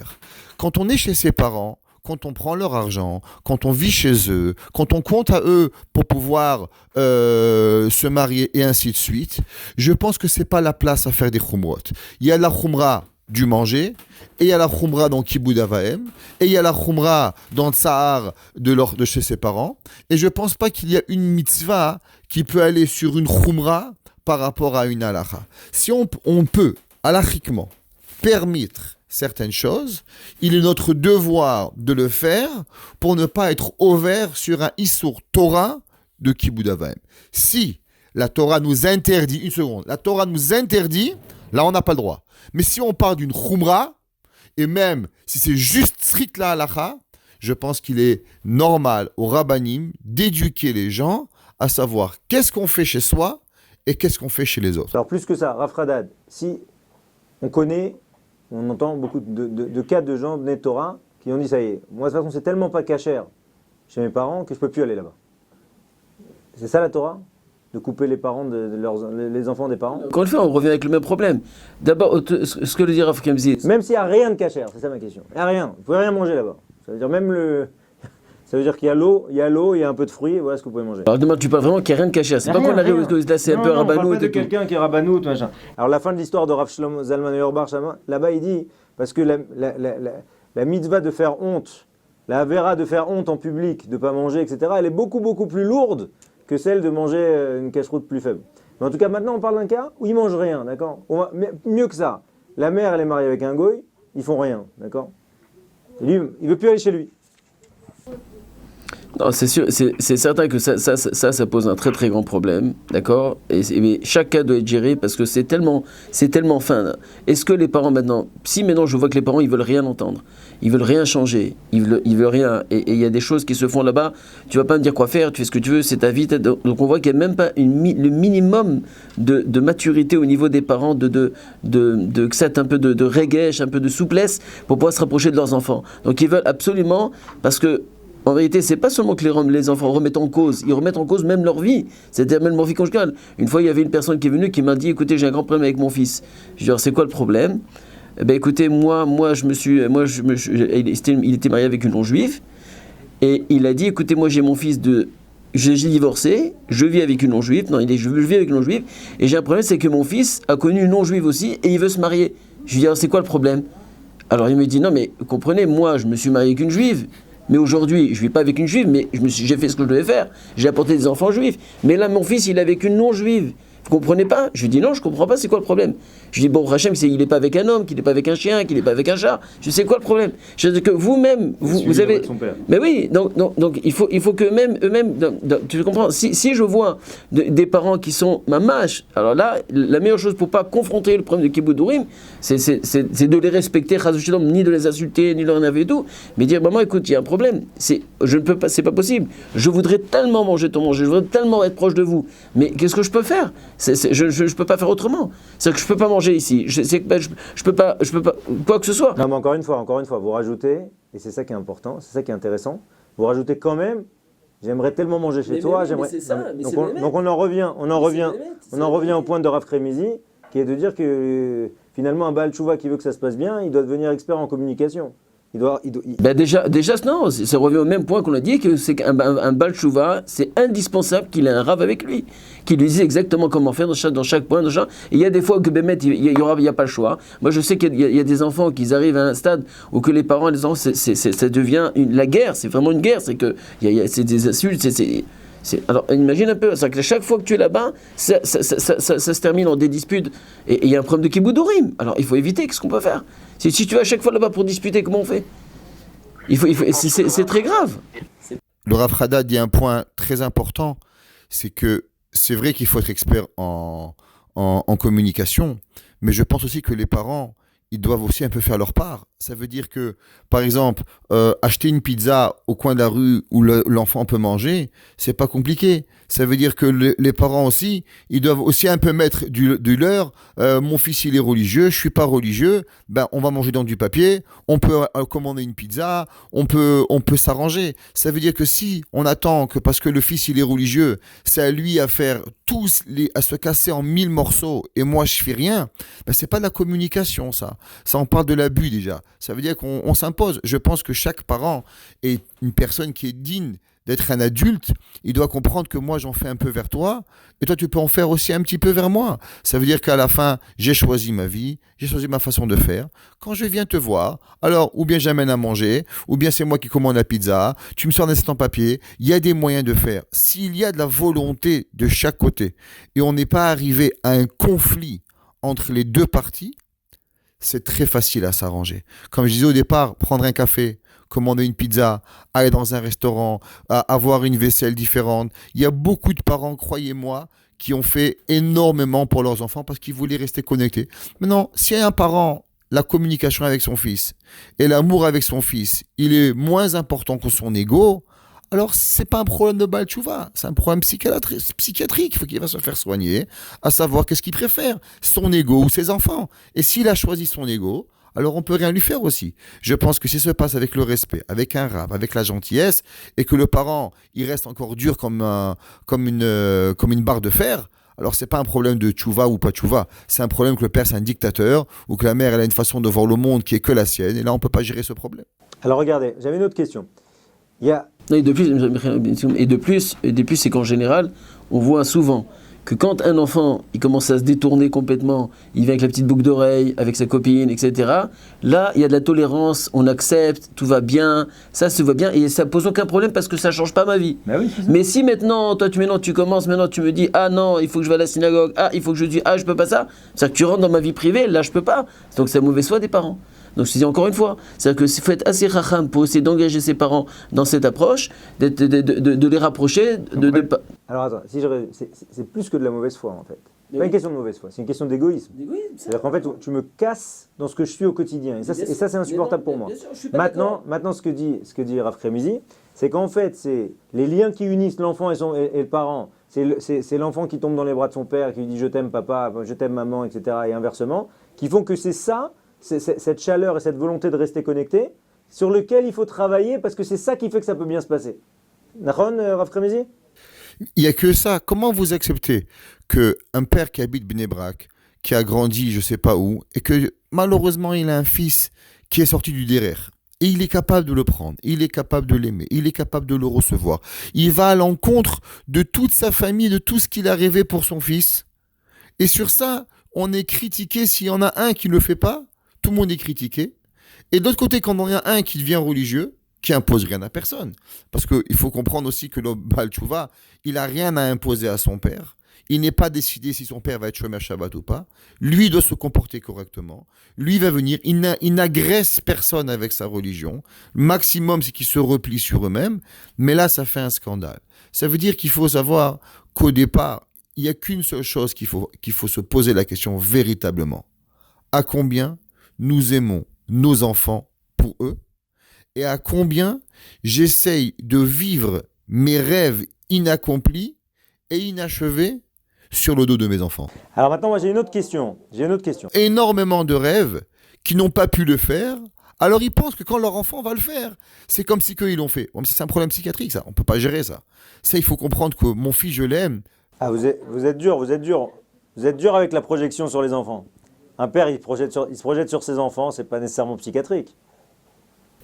Quand on est chez ses parents, quand on prend leur argent, quand on vit chez eux, quand on compte à eux pour pouvoir se marier et ainsi de suite, je pense que c'est pas la place à faire des khumrot. Il y a la khumra du manger, et il y a la khumra dans Kibboud Avahem, et il y a la khumra dans Tsahar de chez ses parents, et je ne pense pas qu'il y a une mitzvah qui peut aller sur une khumra par rapport à une halakha. Si on peut, halachiquement, permettre certaines choses, il est notre devoir de le faire pour ne pas être ouvert sur un Issour Torah de Kibboud Avahem. Si la Torah nous interdit, une seconde, la Torah nous interdit, là on n'a pas le droit. Mais si on parle d'une khumra, et même si c'est juste strict la halakha, je pense qu'il est normal aux rabbanim d'éduquer les gens à savoir qu'est-ce qu'on fait chez soi et qu'est-ce qu'on fait chez les autres. Alors plus que ça, Rav Hadad, si on connaît, on entend beaucoup de cas de gens de Torah qui ont dit ça y est, moi de toute façon c'est tellement pas cachère chez mes parents que je peux plus aller là-bas. C'est ça la Torah ? De couper les parents les enfants des parents ? Encore une fois, on revient avec le même problème. D'abord, ce que le dit Rav Kemzi. Même s'il n'y a rien de cachère, c'est ça ma question. Il n'y a rien, vous pouvez rien manger là-bas. Ça veut dire même ça veut dire qu'il y a l'eau, il y a un peu de fruits, et voilà ce que vous pouvez manger. Alors demain, tu parles vraiment qu'il n'y a rien de caché. C'est pas qu'on arrive là, c'est un peu rabbanout. On parle pas de quelqu'un qui est rabbanout, machin. Alors la fin de l'histoire de Rav Shlomo Zalman Auerbach, là-bas il dit, parce que la mitzvah de faire honte, la avera de faire honte en public, de ne pas manger, etc., elle est beaucoup, beaucoup plus lourde que celle de manger une cacheroute plus faible. Mais en tout cas, maintenant, on parle d'un cas où ils ne mangent rien, d'accord ? Mais mieux que ça, la mère, elle est mariée avec un goy, ils font rien, d'accord ? Et lui, il ne veut plus aller chez lui. Non, c'est sûr, c'est certain que ça pose un très très grand problème, d'accord ? Mais chaque cas doit être géré parce que c'est tellement fin. Là. Est-ce que les parents maintenant, si maintenant je vois que les parents ils veulent rien entendre, ils veulent rien changer, ils veulent rien, et il y a des choses qui se font là-bas, tu vas pas me dire quoi faire, tu fais ce que tu veux, c'est ta vie. Donc on voit qu'il n'y a même pas le minimum de maturité au niveau des parents, de un peu de regesh, un peu de souplesse pour pouvoir se rapprocher de leurs enfants. Donc ils veulent absolument, parce que en réalité, c'est pas seulement que les enfants remettent en cause, ils remettent en cause même leur vie, c'est-à-dire même leur vie conjugale. Une fois, il y avait une personne qui est venue qui m'a dit, écoutez, j'ai un grand problème avec mon fils. Je lui ai dit, c'est quoi le problème ? Eh ben, écoutez, il était marié avec une non-juive, et il a dit, écoutez, moi j'ai mon fils j'ai divorcé, je vis avec une non-juive, je vis avec une non-juive, et j'ai un problème, c'est que mon fils a connu une non-juive aussi, et il veut se marier. Je lui ai dit, alors c'est quoi le problème ? Alors il me dit, non mais, comprenez, moi je me suis marié avec une juive, mais aujourd'hui, je ne vis pas avec une juive, mais j'ai fait ce que je devais faire. J'ai apporté des enfants juifs. Mais là, mon fils, il est avec une non-juive. Vous comprenez pas ? Je lui dis non, je comprends pas, c'est quoi le problème ? Je lui dis bon, Hachem, il n'est pas avec un homme, qu'il n'est pas avec un chien, qu'il n'est pas avec un chat. Je sais quoi le problème ? Je dis que vous-même, vous avez. Mais oui, donc il faut que eux-mêmes, tu comprends ? Si je vois des parents qui sont mamash, alors là, la meilleure chose pour pas confronter le problème de Kibbout Urim, c'est de les respecter, ni de les insulter, ni de leur énerver et tout, mais dire maman, écoute, il y a un problème. Je ne peux pas, c'est pas possible. Je voudrais tellement manger ton manger, je voudrais tellement être proche de vous, mais qu'est-ce que je peux faire ? Je peux pas faire autrement. C'est-à-dire que je peux pas manger ici. Je peux pas, quoi que ce soit. Non, mais encore une fois, vous rajoutez, et c'est ça qui est important, c'est ça qui est intéressant, vous rajoutez quand même, j'aimerais tellement manger chez toi, j'aimerais. Donc on en revient au point de Rav Kremizi, qui est de dire que finalement un Baal Tshuva qui veut que ça se passe bien, il doit devenir expert en communication. Déjà, non, ça revient au même point qu'on a dit, que c'est qu'un Baal Tshuva, c'est indispensable qu'il ait un Rav avec lui, qui lui dise exactement comment faire dans chaque point. Et il y a des fois que Bémet, il n'y a pas le choix. Moi, je sais qu'il y a des enfants qui arrivent à un stade où que les parents et les enfants, ça devient la guerre, c'est vraiment une guerre, c'est c'est des insultes, alors, imagine un peu, c'est que chaque fois que tu es là-bas, ça se termine en des disputes. Et il y a un problème de Kibbout Urim. Alors, il faut éviter, qu'est-ce qu'on peut faire ? Si tu vas à chaque fois là-bas pour disputer, comment on fait ? C'est très grave. Le Rav Hadad dit un point très important, c'est que c'est vrai qu'il faut être expert en communication, mais je pense aussi que les parents, ils doivent aussi un peu faire leur part. Ça veut dire que, par exemple, acheter une pizza au coin de la rue où l'enfant peut manger, c'est pas compliqué. Ça veut dire que les parents aussi, ils doivent aussi un peu mettre du leur. Mon fils, il est religieux, je suis pas religieux. Ben, on va manger dans du papier. On peut commander une pizza. On peut s'arranger. Ça veut dire que si on attend que parce que le fils, il est religieux, c'est à lui à faire à se casser en 1000 morceaux et moi, je fais rien. Ben, c'est pas de la communication, ça. Ça, on parle de l'abus déjà. Ça veut dire qu'on s'impose. Je pense que chaque parent est une personne qui est digne d'être un adulte, il doit comprendre que moi j'en fais un peu vers toi, et toi tu peux en faire aussi un petit peu vers moi. Ça veut dire qu'à la fin, j'ai choisi ma vie, j'ai choisi ma façon de faire. Quand je viens te voir, alors ou bien j'amène à manger, ou bien c'est moi qui commande la pizza, tu me sors un en papier, il y a des moyens de faire. S'il y a de la volonté de chaque côté, et on n'est pas arrivé à un conflit entre les deux parties, c'est très facile à s'arranger. Comme je disais au départ, prendre un café, commander une pizza, aller dans un restaurant, avoir une vaisselle différente. Il y a beaucoup de parents, croyez-moi, qui ont fait énormément pour leurs enfants parce qu'ils voulaient rester connectés. Maintenant, si un parent, la communication avec son fils et l'amour avec son fils, il est moins important que son ego, alors c'est pas un problème de Baal Tshuva, c'est un problème psychiatrique. Il faut qu'il va se faire soigner, à savoir qu'est-ce qu'il préfère, son ego ou ses enfants. Et s'il a choisi son ego, alors on peut rien lui faire aussi. Je pense que si ça se passe avec le respect, avec un rab, avec la gentillesse, et que le parent, il reste encore dur comme une barre de fer, alors c'est pas un problème de tchouva ou pas tchouva, c'est un problème que le père c'est un dictateur, ou que la mère elle a une façon de voir le monde qui est que la sienne, et là on peut pas gérer ce problème. Alors regardez, j'avais une autre question. Il y a... Et de plus, c'est qu'en général, on voit souvent que quand un enfant il commence à se détourner complètement, il vient avec la petite boucle d'oreille, avec sa copine, etc. Là, il y a de la tolérance, on accepte, tout va bien, ça se voit bien et ça pose aucun problème parce que ça change pas ma vie. Bah oui, mais si maintenant, tu commences, maintenant tu me dis ah non, il faut que je vais à la synagogue, ah il faut que je dise ah je peux pas ça, c'est-à-dire que tu rentres dans ma vie privée, là je peux pas. Donc c'est un mauvais choix des parents. Donc je te dis encore une fois, c'est-à-dire qu'il faut être assez racham pour essayer d'engager ses parents dans cette approche, de les rapprocher. Alors attends, c'est plus que de la mauvaise foi en fait. C'est pas une question de mauvaise foi, c'est une question d'égoïsme. C'est-à-dire qu'en fait, tu me casses dans ce que je suis au quotidien. Et ça, c'est insupportable pour moi. Maintenant, ce que dit Rav Kremizi, c'est qu'en fait, c'est les liens qui unissent l'enfant et le parent. C'est l'enfant qui tombe dans les bras de son père, qui lui dit « je t'aime papa, je t'aime maman », etc. et inversement, qui font que c'est ça, cette chaleur et cette volonté de rester connecté, sur lequel il faut travailler parce que c'est ça qui fait que ça peut bien se passer. Nahon, Rav Kremizi ? Il n'y a que ça. Comment vous acceptez qu'un père qui habite Bnei Brak, qui a grandi je ne sais pas où, et que malheureusement il a un fils qui est sorti du derrière, et il est capable de le prendre, il est capable de l'aimer, il est capable de le recevoir. Il va à l'encontre de toute sa famille, de tout ce qu'il a rêvé pour son fils. Et sur ça, on est critiqué s'il y en a un qui ne le fait pas, tout le monde est critiqué. Et de l'autre côté, quand on a un qui devient religieux, qui impose rien à personne. Parce qu'il faut comprendre aussi que le Baal Tshuva, il n'a rien à imposer à son père. Il n'est pas décidé si son père va être Shomer Shabbat ou pas. Lui doit se comporter correctement. Lui va venir. Il n'agresse personne avec sa religion. Le maximum, c'est qu'il se replie sur eux-mêmes. Mais là, ça fait un scandale. Ça veut dire qu'il faut savoir qu'au départ, il n'y a qu'une seule chose qu'il faut se poser la question véritablement. À combien nous aimons nos enfants pour eux? Et à combien j'essaye de vivre mes rêves inaccomplis et inachevés sur le dos de mes enfants. Alors maintenant, moi j'ai une autre question. Énormément de rêves qui n'ont pas pu le faire, alors ils pensent que quand leur enfant va le faire, c'est comme si qu'ils l'ont fait. Bon, mais c'est un problème psychiatrique, ça. On ne peut pas gérer ça. Ça, il faut comprendre que mon fils, je l'aime. Ah, vous êtes dur. Vous êtes dur avec la projection sur les enfants. Un père, il se projette sur ses enfants, c'est pas nécessairement psychiatrique.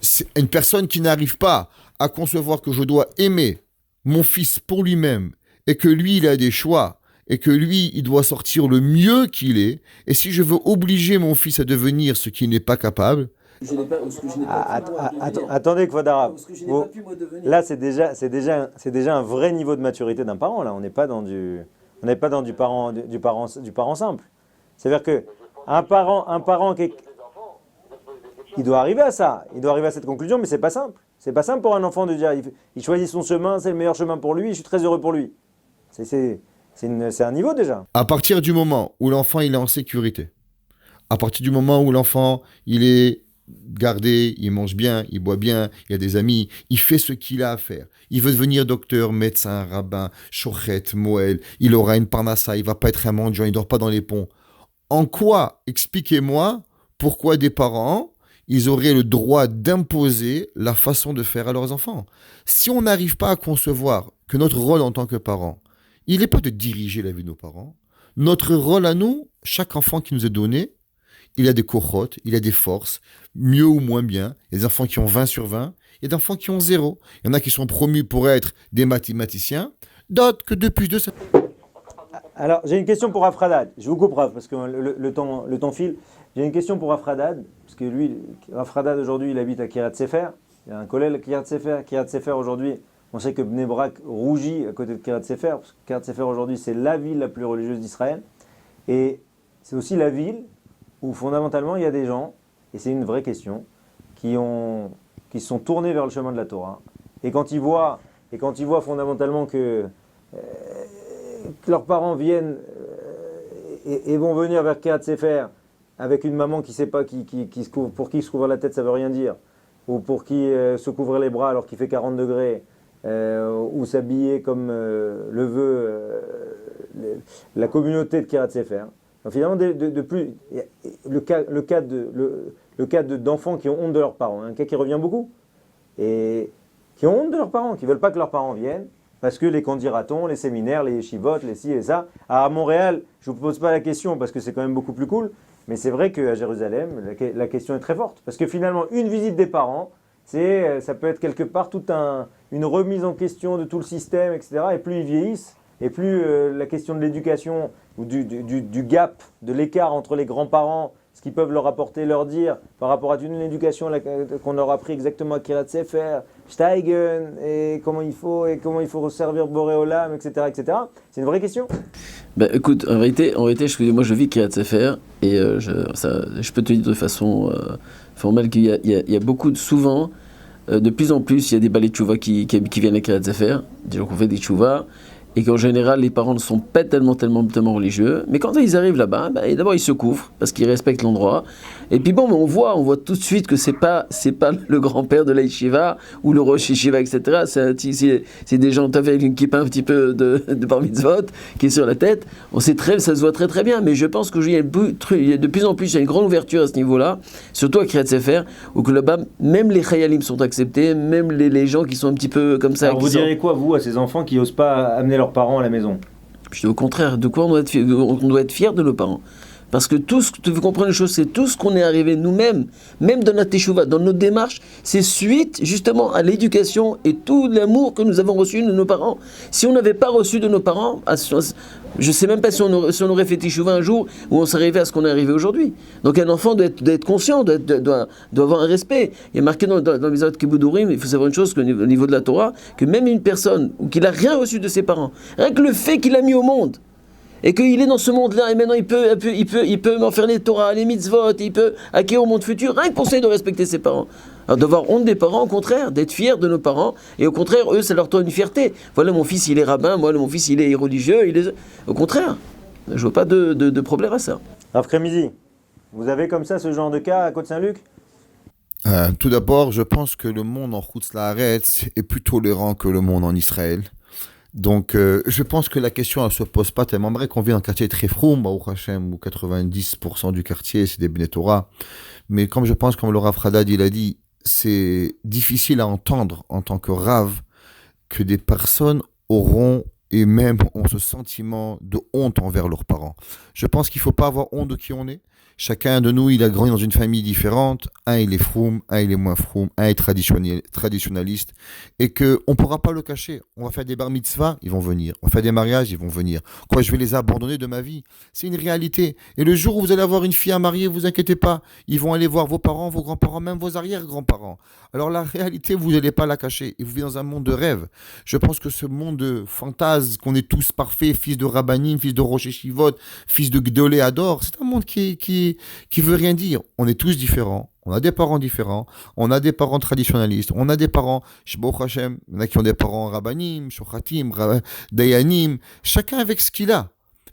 C'est une personne qui n'arrive pas à concevoir que je dois aimer mon fils pour lui-même et que lui, il a des choix et que lui, il doit sortir le mieux qu'il est. Et si je veux obliger mon fils à devenir ce qu'il n'est pas capable... Attendez, Kvodara. Là, c'est déjà un vrai niveau de maturité d'un parent. Là, on n'est pas dans du parent simple. C'est-à-dire que un parent qui est... Il doit arriver à ça, il doit arriver à cette conclusion, mais c'est pas simple. C'est pas simple pour un enfant de dire il choisit son chemin, c'est le meilleur chemin pour lui, je suis très heureux pour lui. C'est un niveau déjà. À partir du moment où l'enfant il est en sécurité, à partir du moment où l'enfant il est gardé, il mange bien, il boit bien, il a des amis, il fait ce qu'il a à faire. Il veut devenir docteur, médecin, rabbin, shochet, moël, il aura une parnassa, il va pas être un mendiant, il dort pas dans les ponts. En quoi, expliquez-moi, pourquoi des parents ils auraient le droit d'imposer la façon de faire à leurs enfants. Si on n'arrive pas à concevoir que notre rôle en tant que parents, il n'est pas de diriger la vie de nos parents. Notre rôle à nous, chaque enfant qui nous est donné, il a des cochotes, il a des forces, mieux ou moins bien. Il y a des enfants qui ont 20 sur 20, Il y a d'enfants qui ont 0. Il y en a qui sont promus pour être des mathématiciens, d'autres que 2 plus 2, ça... Alors, j'ai une question pour Afradad. Je vous coupe, Raph, parce que le temps file. J'ai une question pour Afradad, parce que lui, Afradad, aujourd'hui, il habite à Kiryat Sefer. Il y a un collègue à Kiryat Sefer. Kiryat Sefer, aujourd'hui, on sait que Bnei Brak rougit à côté de Kiryat Sefer, parce que Kiryat Sefer, aujourd'hui, c'est la ville la plus religieuse d'Israël. Et c'est aussi la ville où, fondamentalement, il y a des gens, et c'est une vraie question, qui se sont tournés vers le chemin de la Torah. Et quand ils voient fondamentalement que leurs parents viennent et vont venir vers Kiryat Sefer avec une maman qui ne sait pas pour qui se couvrir la tête, ça ne veut rien dire, ou pour qui se couvrir les bras alors qu'il fait 40 degrés, ou s'habiller comme le veut la communauté de Kiryat Sefer. Donc, finalement, de plus, le cas d'enfants qui ont honte de leurs parents, un cas qui revient beaucoup, et qui ont honte de leurs parents, qui ne veulent pas que leurs parents viennent, parce que les candidatons, les séminaires, les yeshivot, les ci et ça. À Montréal, je ne vous pose pas la question parce que c'est quand même beaucoup plus cool, mais c'est vrai qu'à Jérusalem, la question est très forte. Parce que finalement, une visite des parents, ça peut être quelque part une remise en question de tout le système, etc. Et plus ils vieillissent, et plus la question de l'éducation, ou du gap, de l'écart entre les grands-parents, ce qu'ils peuvent leur apporter, leur dire, par rapport à une éducation qu'on leur a appris exactement à Kiryat Sefer, Steigen, et comment il faut resservir Boré Olam, etc., etc. C'est une vraie question. Ben, écoute, en vérité, moi je vis Kiryat Sefer, et je peux te dire de façon formelle qu'il y a beaucoup souvent, de plus en plus, il y a des balais de tchouva qui viennent à Kiryat Sefer, des gens qui ont fait des tchouvas, et qu'en général, les parents ne sont pas tellement religieux. Mais quand ils arrivent là-bas, d'abord, ils se couvrent, parce qu'ils respectent l'endroit. Et puis bon, on voit tout de suite que c'est pas le grand-père de la yeshiva, ou le rosh yeshiva, etc. C'est des gens avec une kippa un petit peu de bar mitzvot, qui est sur la tête. Ça se voit très très bien. Mais je pense qu'il y a de plus en plus, il y a une grande ouverture à ce niveau-là, surtout à Kiryat Sefer, où que là-bas, même les chayalim sont acceptés, même les gens qui sont un petit peu comme ça. Alors vous diriez quoi, vous, à ces enfants qui n'osent pas amener leurs parents à la maison? Je dis au contraire, de quoi on doit être fier de nos parents. Parce que tu veux comprendre une chose, c'est tout ce qu'on est arrivé nous-mêmes, même dans notre teshuva, dans notre démarche, c'est suite justement à l'éducation et tout l'amour que nous avons reçu de nos parents. Si on n'avait pas reçu de nos parents, je ne sais même pas si on aurait fait teshuva un jour où on serait arrivé à ce qu'on est arrivé aujourd'hui. Donc un enfant doit être conscient, doit avoir un respect. Il y a marqué dans les Mitzvot Kibbudurim, il faut savoir une chose, qu'au niveau de la Torah, que même une personne qui n'a rien reçu de ses parents, rien que le fait qu'il a mis au monde, et qu'il est dans ce monde-là, et maintenant il peut m'en faire les Torah, les mitzvot, il peut acquérir au monde futur, rien que pour ça, il doit respecter ses parents. Alors d'avoir honte des parents, au contraire, d'être fier de nos parents, et au contraire, eux, ça leur donne une fierté. Voilà, mon fils, il est rabbin, moi, mon fils, il est religieux, au contraire, je vois pas de problème à ça. Rav Kremizi, vous avez comme ça ce genre de cas à Côte-Saint-Luc? Tout d'abord, je pense que le monde en Chutz Laaretz est plus tolérant que le monde en Israël. Donc, je pense que la question, elle se pose pas tellement vrai qu'on vit dans un quartier très froum, Baruch Hashem, où 90% du quartier, c'est des Bnei Torah. Mais comme le Rav Hadad, il a dit, c'est difficile à entendre en tant que Rav que des personnes auront et même ont ce sentiment de honte envers leurs parents. Je pense qu'il ne faut pas avoir honte de qui on est. Chacun de nous, il a grandi dans une famille différente. Un, il est froum, un, il est moins froum, un est traditionnaliste. Et qu'on ne pourra pas le cacher. On va faire des bar mitzvahs, ils vont venir. On va faire des mariages, ils vont venir. Quoi, je vais les abandonner de ma vie? C'est une réalité. Et le jour où vous allez avoir une fille à marier, vous inquiétez pas. Ils vont aller voir vos parents, vos grands-parents, même vos arrière-grands-parents. Alors la réalité, vous n'allez pas la cacher. Et vous vivez dans un monde de rêve. Je pense que ce monde de fantasme, qu'on est tous parfaits, fils de Rabbanim, fils de Rosh Yeshivot, fils de Gdolé Ador, c'est un monde qui veut rien dire. On est tous différents. On a des parents différents. On a des parents traditionnalistes. On a des parents, Shboch Hashem, il y en a qui ont des parents Rabbanim, Shochatim, Dayanim, chacun avec ce qu'il a.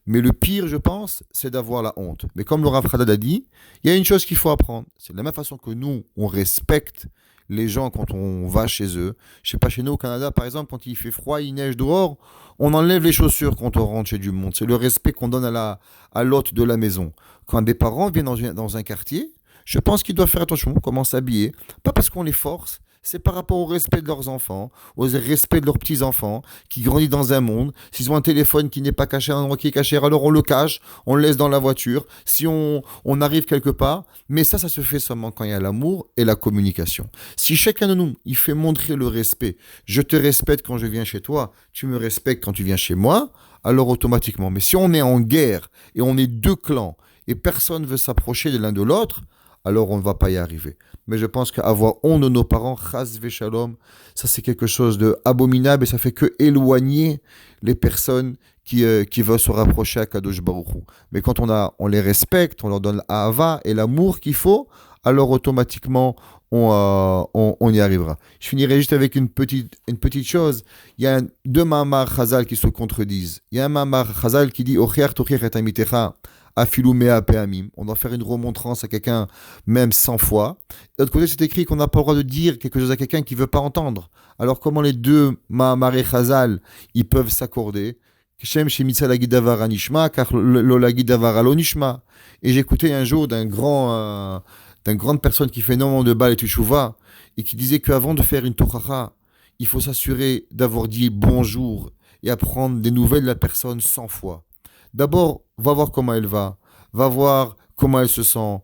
Mais le pire, je pense, c'est d'avoir la honte. Mais comme le Rav Hadad a dit, il y a une chose qu'il faut apprendre. C'est de la même façon que nous, on respecte les gens quand on va chez eux. Je sais pas, chez nous au Canada, par exemple, quand il fait froid, il neige dehors, on enlève les chaussures quand on rentre chez du monde. C'est le respect qu'on donne à l'hôte de la maison. Quand des parents viennent dans un quartier, je pense qu'ils doivent faire attention comment s'habiller. Pas parce qu'on les force, C'est par rapport au respect de leurs enfants, au respect de leurs petits-enfants, qui grandissent dans un monde. S'ils ont un téléphone qui n'est pas caché, un endroit qui est caché, alors on le cache, on le laisse dans la voiture. Si on arrive quelque part, mais ça se fait seulement quand il y a l'amour et la communication. Si chacun de nous, il fait montrer le respect, je te respecte quand je viens chez toi, tu me respectes quand tu viens chez moi, alors automatiquement. Mais si on est en guerre et on est deux clans et personne ne veut s'approcher de l'un de l'autre, alors on ne va pas y arriver. Mais je pense qu'avoir honte de nos parents, chas v'shalom, ça c'est quelque chose d'abominable et ça fait que éloigner les personnes qui veulent se rapprocher à Kadosh Baruch Hu. Mais quand on les respecte, on leur donne l'ahava et l'amour qu'il faut, alors automatiquement on y arrivera. Je finirai juste avec une petite chose. Il y a deux mamar chazal qui se contredisent. Il y a un mamar chazal qui dit Ocher tocher et amitecha afilou mea peamim. On doit faire une remontrance à quelqu'un même 100 fois. De l'autre côté, c'est écrit qu'on n'a pas le droit de dire quelque chose à quelqu'un qui ne veut pas entendre. Alors comment les deux mamar et chazal ils peuvent s'accorder? Shem shemitza lagidavar anishma car lo lagidavar alonishma. Et j'écoutais un jour d'une grande personne qui fait énormément de bal et teshuva, et qui disait qu'avant de faire une tochacha, il faut s'assurer d'avoir dit bonjour et apprendre des nouvelles de la personne 100 fois. D'abord, va voir comment elle va voir comment elle se sent,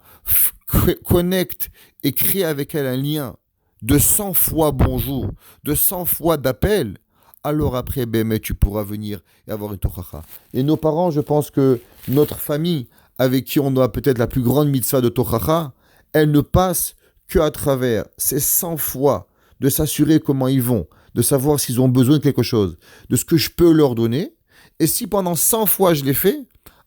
connecte et crée avec elle un lien de 100 fois bonjour, de 100 fois d'appel. Alors après, mais tu pourras venir et avoir une tochacha. Et nos parents, je pense que notre famille, avec qui on a peut-être la plus grande mitzvah de tochacha, elle ne passe qu'à travers ces 100 fois de s'assurer comment ils vont, de savoir s'ils ont besoin de quelque chose, de ce que je peux leur donner. Et si pendant 100 fois je l'ai fait,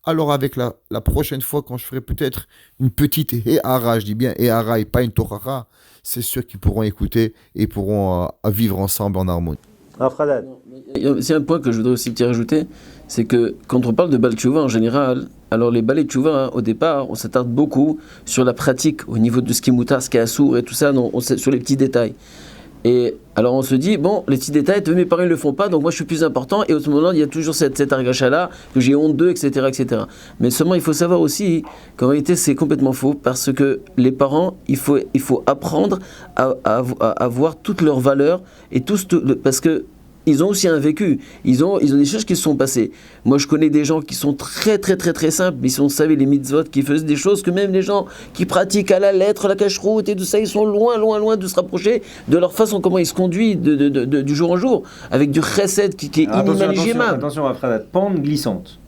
alors avec la prochaine fois, quand je ferai peut-être une petite ehara, je dis bien ehara et pas une tochacha, c'est sûr qu'ils pourront écouter et pourront vivre ensemble en harmonie. Rafradat. C'est un point que je voudrais aussi te rajouter, c'est que quand on parle de Baal Tchouva en général, alors les Baalei Tchouva, au départ, on s'attarde beaucoup sur la pratique, au niveau de ce qui est moutar, ce qui est assour et tout ça, sur les petits détails. Et alors on se dit, bon, les petits détails, mes parents ne le font pas, donc moi je suis plus important, et au ce moment il y a toujours cette argacha-là, que j'ai honte d'eux, etc., etc. Mais seulement il faut savoir aussi qu'en réalité c'est complètement faux, parce que les parents, il faut apprendre à voir toutes leurs valeurs, et parce que ils ont aussi un vécu, ils ont des choses qui se sont passées. Moi, je connais des gens qui sont très, très, très, très simples, mais ils savaient les mitzvot, qui faisaient des choses que même les gens qui pratiquent à la lettre, la cacheroute et tout ça, ils sont loin, loin, loin de se rapprocher de leur façon, comment ils se conduisent du jour en jour, avec du chesed qui est inimaginable. Attention, Rafradat, pente glissante.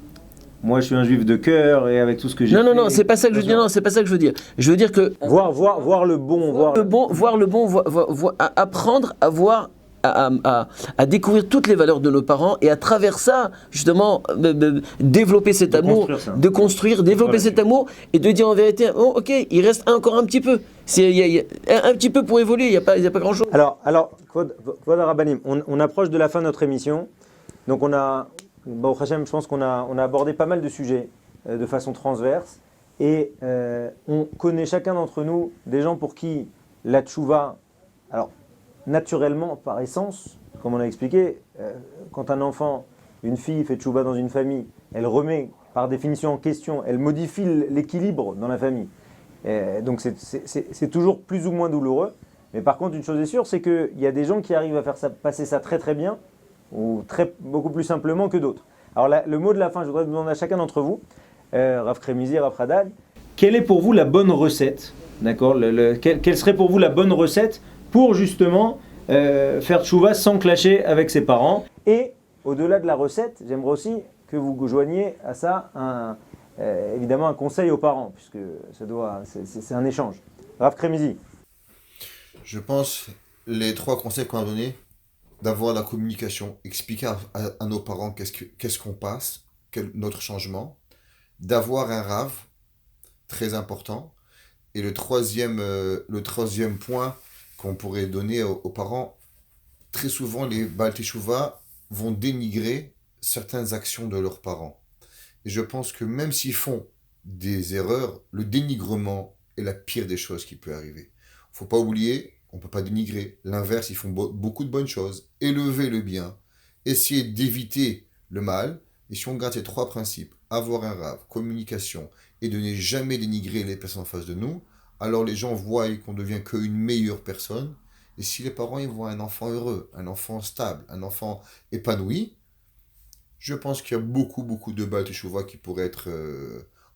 Moi, je suis un juif de cœur et avec tout ce que j'ai. Non, c'est pas ça que je veux dire. Non, c'est pas ça que je veux dire. Je veux dire que voir le bon, apprendre à voir. À découvrir toutes les valeurs de nos parents et à travers ça, justement, développer cet amour, de construire, développer cet amour et de dire en vérité, oh, ok, il reste encore un petit peu. Il y a un petit peu pour évoluer, il n'y a pas grand-chose. Alors, Kvod Rabbanim, on approche de la fin de notre émission. Donc Baruch Hashem, je pense qu'on a abordé pas mal de sujets de façon transverse. Et on connaît chacun d'entre nous des gens pour qui la tchouva, alors naturellement, par essence, comme on a expliqué, quand un enfant, une fille fait tchouva dans une famille, elle remet par définition en question, elle modifie l'équilibre dans la famille. Donc c'est toujours plus ou moins douloureux. Mais par contre, une chose est sûre, c'est qu'il y a des gens qui arrivent à faire passer ça très très bien, ou beaucoup plus simplement que d'autres. Alors le mot de la fin, je voudrais demander à chacun d'entre vous, Rav Kremizi, Rav Radal, quelle est pour vous la bonne recette, d'accord, quelle serait pour vous la bonne recette pour justement faire tchouva sans clasher avec ses parents. Et au-delà de la recette, j'aimerais aussi que vous joigniez à ça évidemment un conseil aux parents, puisque c'est un échange. Rav Kremizi. Je pense les 3 conseils qu'on a donnés, d'avoir la communication, expliquer à nos parents qu'est-ce qu'on passe, notre changement, d'avoir un rave, très important, et le troisième point qu'on pourrait donner aux parents, très souvent les Baal Teshuvah vont dénigrer certaines actions de leurs parents. Et je pense que même s'ils font des erreurs, le dénigrement est la pire des choses qui peut arriver. Il ne faut pas oublier, on ne peut pas dénigrer. L'inverse, ils font beaucoup de bonnes choses. Élever le bien, essayer d'éviter le mal. Et si on garde ces 3 principes, avoir un rave, communication, et de ne jamais dénigrer les personnes en face de nous, alors les gens voient qu'on devient qu'une meilleure personne. Et si les parents ils voient un enfant heureux, un enfant stable, un enfant épanoui, je pense qu'il y a beaucoup, beaucoup de Baal Teshuvah qui pourraient être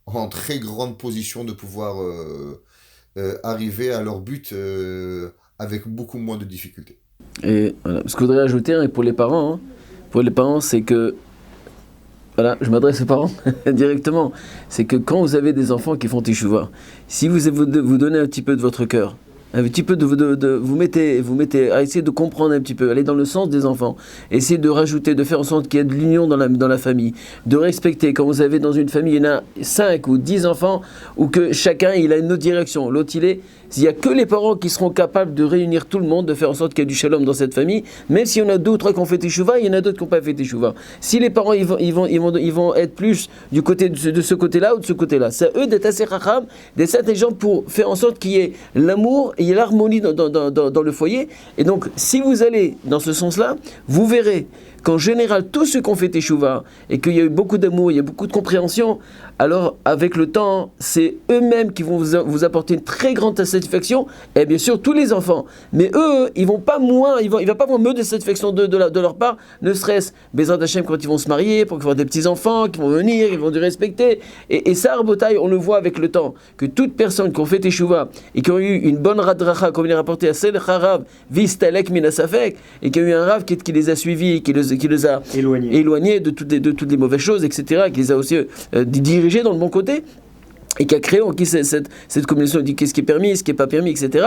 en très grande position de pouvoir arriver à leur but avec beaucoup moins de difficultés. Et voilà. Ce que je voudrais ajouter pour les parents, c'est que, voilà, je m'adresse aux parents directement, c'est que quand vous avez des enfants qui font teshuva, si vous donnez un petit peu de votre cœur, un petit peu vous mettez à essayer de comprendre un petit peu, aller dans le sens des enfants, essayer de rajouter, de faire en sorte qu'il y ait de l'union dans la famille, de respecter, quand vous avez dans une famille, il y en a 5 ou 10 enfants, ou que chacun il a une autre direction, l'autre il n'y a que les parents qui seront capables de réunir tout le monde, de faire en sorte qu'il y ait du shalom dans cette famille, même s'il y en a 2 ou 3 qui ont fait teshuva, il y en a d'autres qui n'ont pas fait teshuva. Si les parents ils vont être plus du côté de ce côté-là ou de ce côté-là, c'est à eux d'être assez racham, d'être intelligents pour faire en sorte qu'il y ait l'amour et il y ait l'harmonie dans le foyer. Et donc, si vous allez dans ce sens-là, vous verrez qu'en général, tous ceux qui ont fait teshuva et qu'il y a eu beaucoup d'amour, il y a beaucoup de compréhension, alors avec le temps, c'est eux-mêmes qui vont vous apporter une très grande satisfaction, et bien sûr tous les enfants. Mais eux, ils vont pas moins, il va pas moins de satisfaction de leur part, ne serait-ce Bezrat Hashem quand ils vont se marier, pour qu'ils vont des petits-enfants, qui vont venir, ils vont les respecter. Et ça, Rabotai, on le voit avec le temps, que toute personne qui ont fait teshuva et qui ont eu une bonne radracha, comme il est rapporté à Sel Harav, Vistalek Minasafek, et qui a eu un Rav qui les a suivis, qui les a éloignés de toutes les mauvaises choses, etc., qui les a aussi dirigés dans le bon côté, et qui a créé en qui cette combinaison de qu'est-ce qui est permis, ce qui n'est pas permis, etc.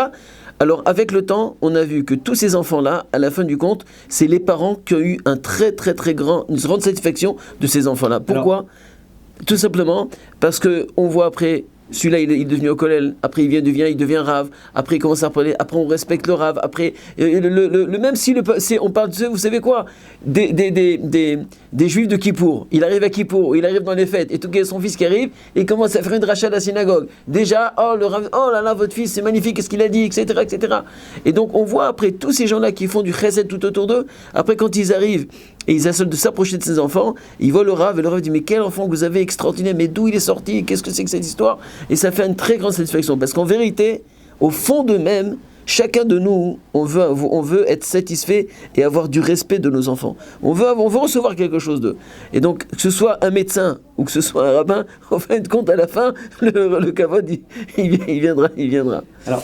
Alors avec le temps, on a vu que tous ces enfants-là, à la fin du compte, c'est les parents qui ont eu une grande satisfaction de ces enfants-là. Pourquoi ? Tout simplement parce qu'on voit après, celui-là il est devenu au collège, après il devient rave, après il commence à parler, après on respecte le rave, après même si on parle de, vous savez quoi, des juifs de Kippour, il arrive à Kippour, il arrive dans les fêtes, et tout cas son fils qui arrive, et il commence à faire une dracha à la synagogue, déjà, le rave, oh là là, votre fils c'est magnifique, qu'est-ce qu'il a dit, etc., etc. Et donc on voit après tous ces gens-là qui font du chesed tout autour d'eux, après quand ils arrivent, et ils essaient de s'approcher de ses enfants, ils voient le Rav, et le Rav dit mais quel enfant que vous avez extraordinaire, mais d'où il est sorti, qu'est-ce que c'est que cette histoire? Et ça fait une très grande satisfaction, parce qu'en vérité, au fond d'eux-mêmes, chacun de nous, on veut être satisfait et avoir du respect de nos enfants. On veut recevoir quelque chose d'eux. Et donc, que ce soit un médecin ou que ce soit un rabbin, en fin de compte, à la fin, le kavod, il viendra. Alors,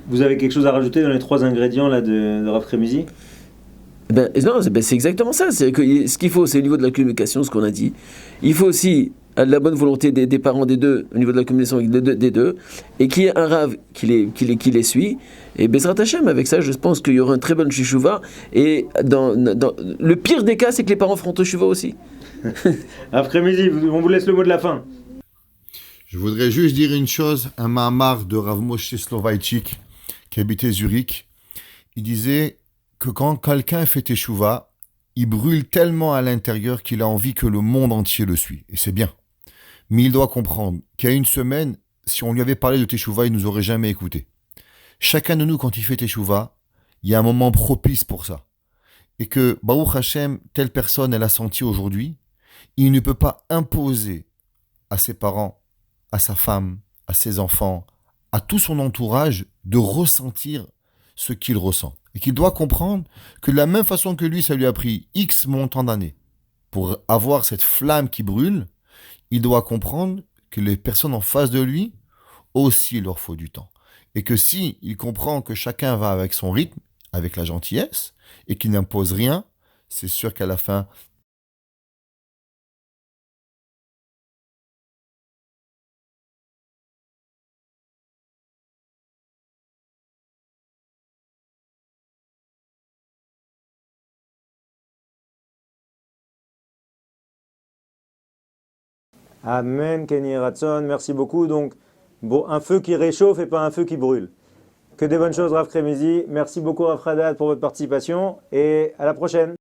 vous avez quelque chose à rajouter dans les 3 ingrédients là, de Rav Kremizi? Non, c'est exactement ça. C'est que ce qu'il faut, c'est au niveau de la communication, ce qu'on a dit. Il faut aussi la bonne volonté des parents des deux, au niveau de la communication des deux, et qu'il y ait un Rav qui les suit. Et Bezrat Hashem, avec ça, je pense qu'il y aura une très bonne teshuva. Et dans le pire des cas, c'est que les parents feront teshuva aussi. Rav Kremizi, on vous laisse le mot de la fin. Je voudrais juste dire une chose, un mahamar de Rav Moshe Soloveitchik, qui habitait Zurich. Il disait que quand quelqu'un fait teshuva, il brûle tellement à l'intérieur qu'il a envie que le monde entier le suit. Et c'est bien. Mais il doit comprendre qu'il y a une semaine, si on lui avait parlé de teshuva, il ne nous aurait jamais écouté. Chacun de nous, quand il fait teshuva, il y a un moment propice pour ça. Et que, Baruch Hashem, telle personne, elle a senti aujourd'hui, il ne peut pas imposer à ses parents, à sa femme, à ses enfants, à tout son entourage, de ressentir ce qu'il ressent. Et qu'il doit comprendre que de la même façon que lui, ça lui a pris X montant d'années pour avoir cette flamme qui brûle, il doit comprendre que les personnes en face de lui, aussi, il leur faut du temps. Et que si il comprend que chacun va avec son rythme, avec la gentillesse, et qu'il n'impose rien, c'est sûr qu'à la fin, Amen, Kenny Ratson, merci beaucoup. Donc, bon, un feu qui réchauffe et pas un feu qui brûle. Que des bonnes choses, Rav Kremizi. Merci beaucoup, Rav Haddad, pour votre participation et à la prochaine.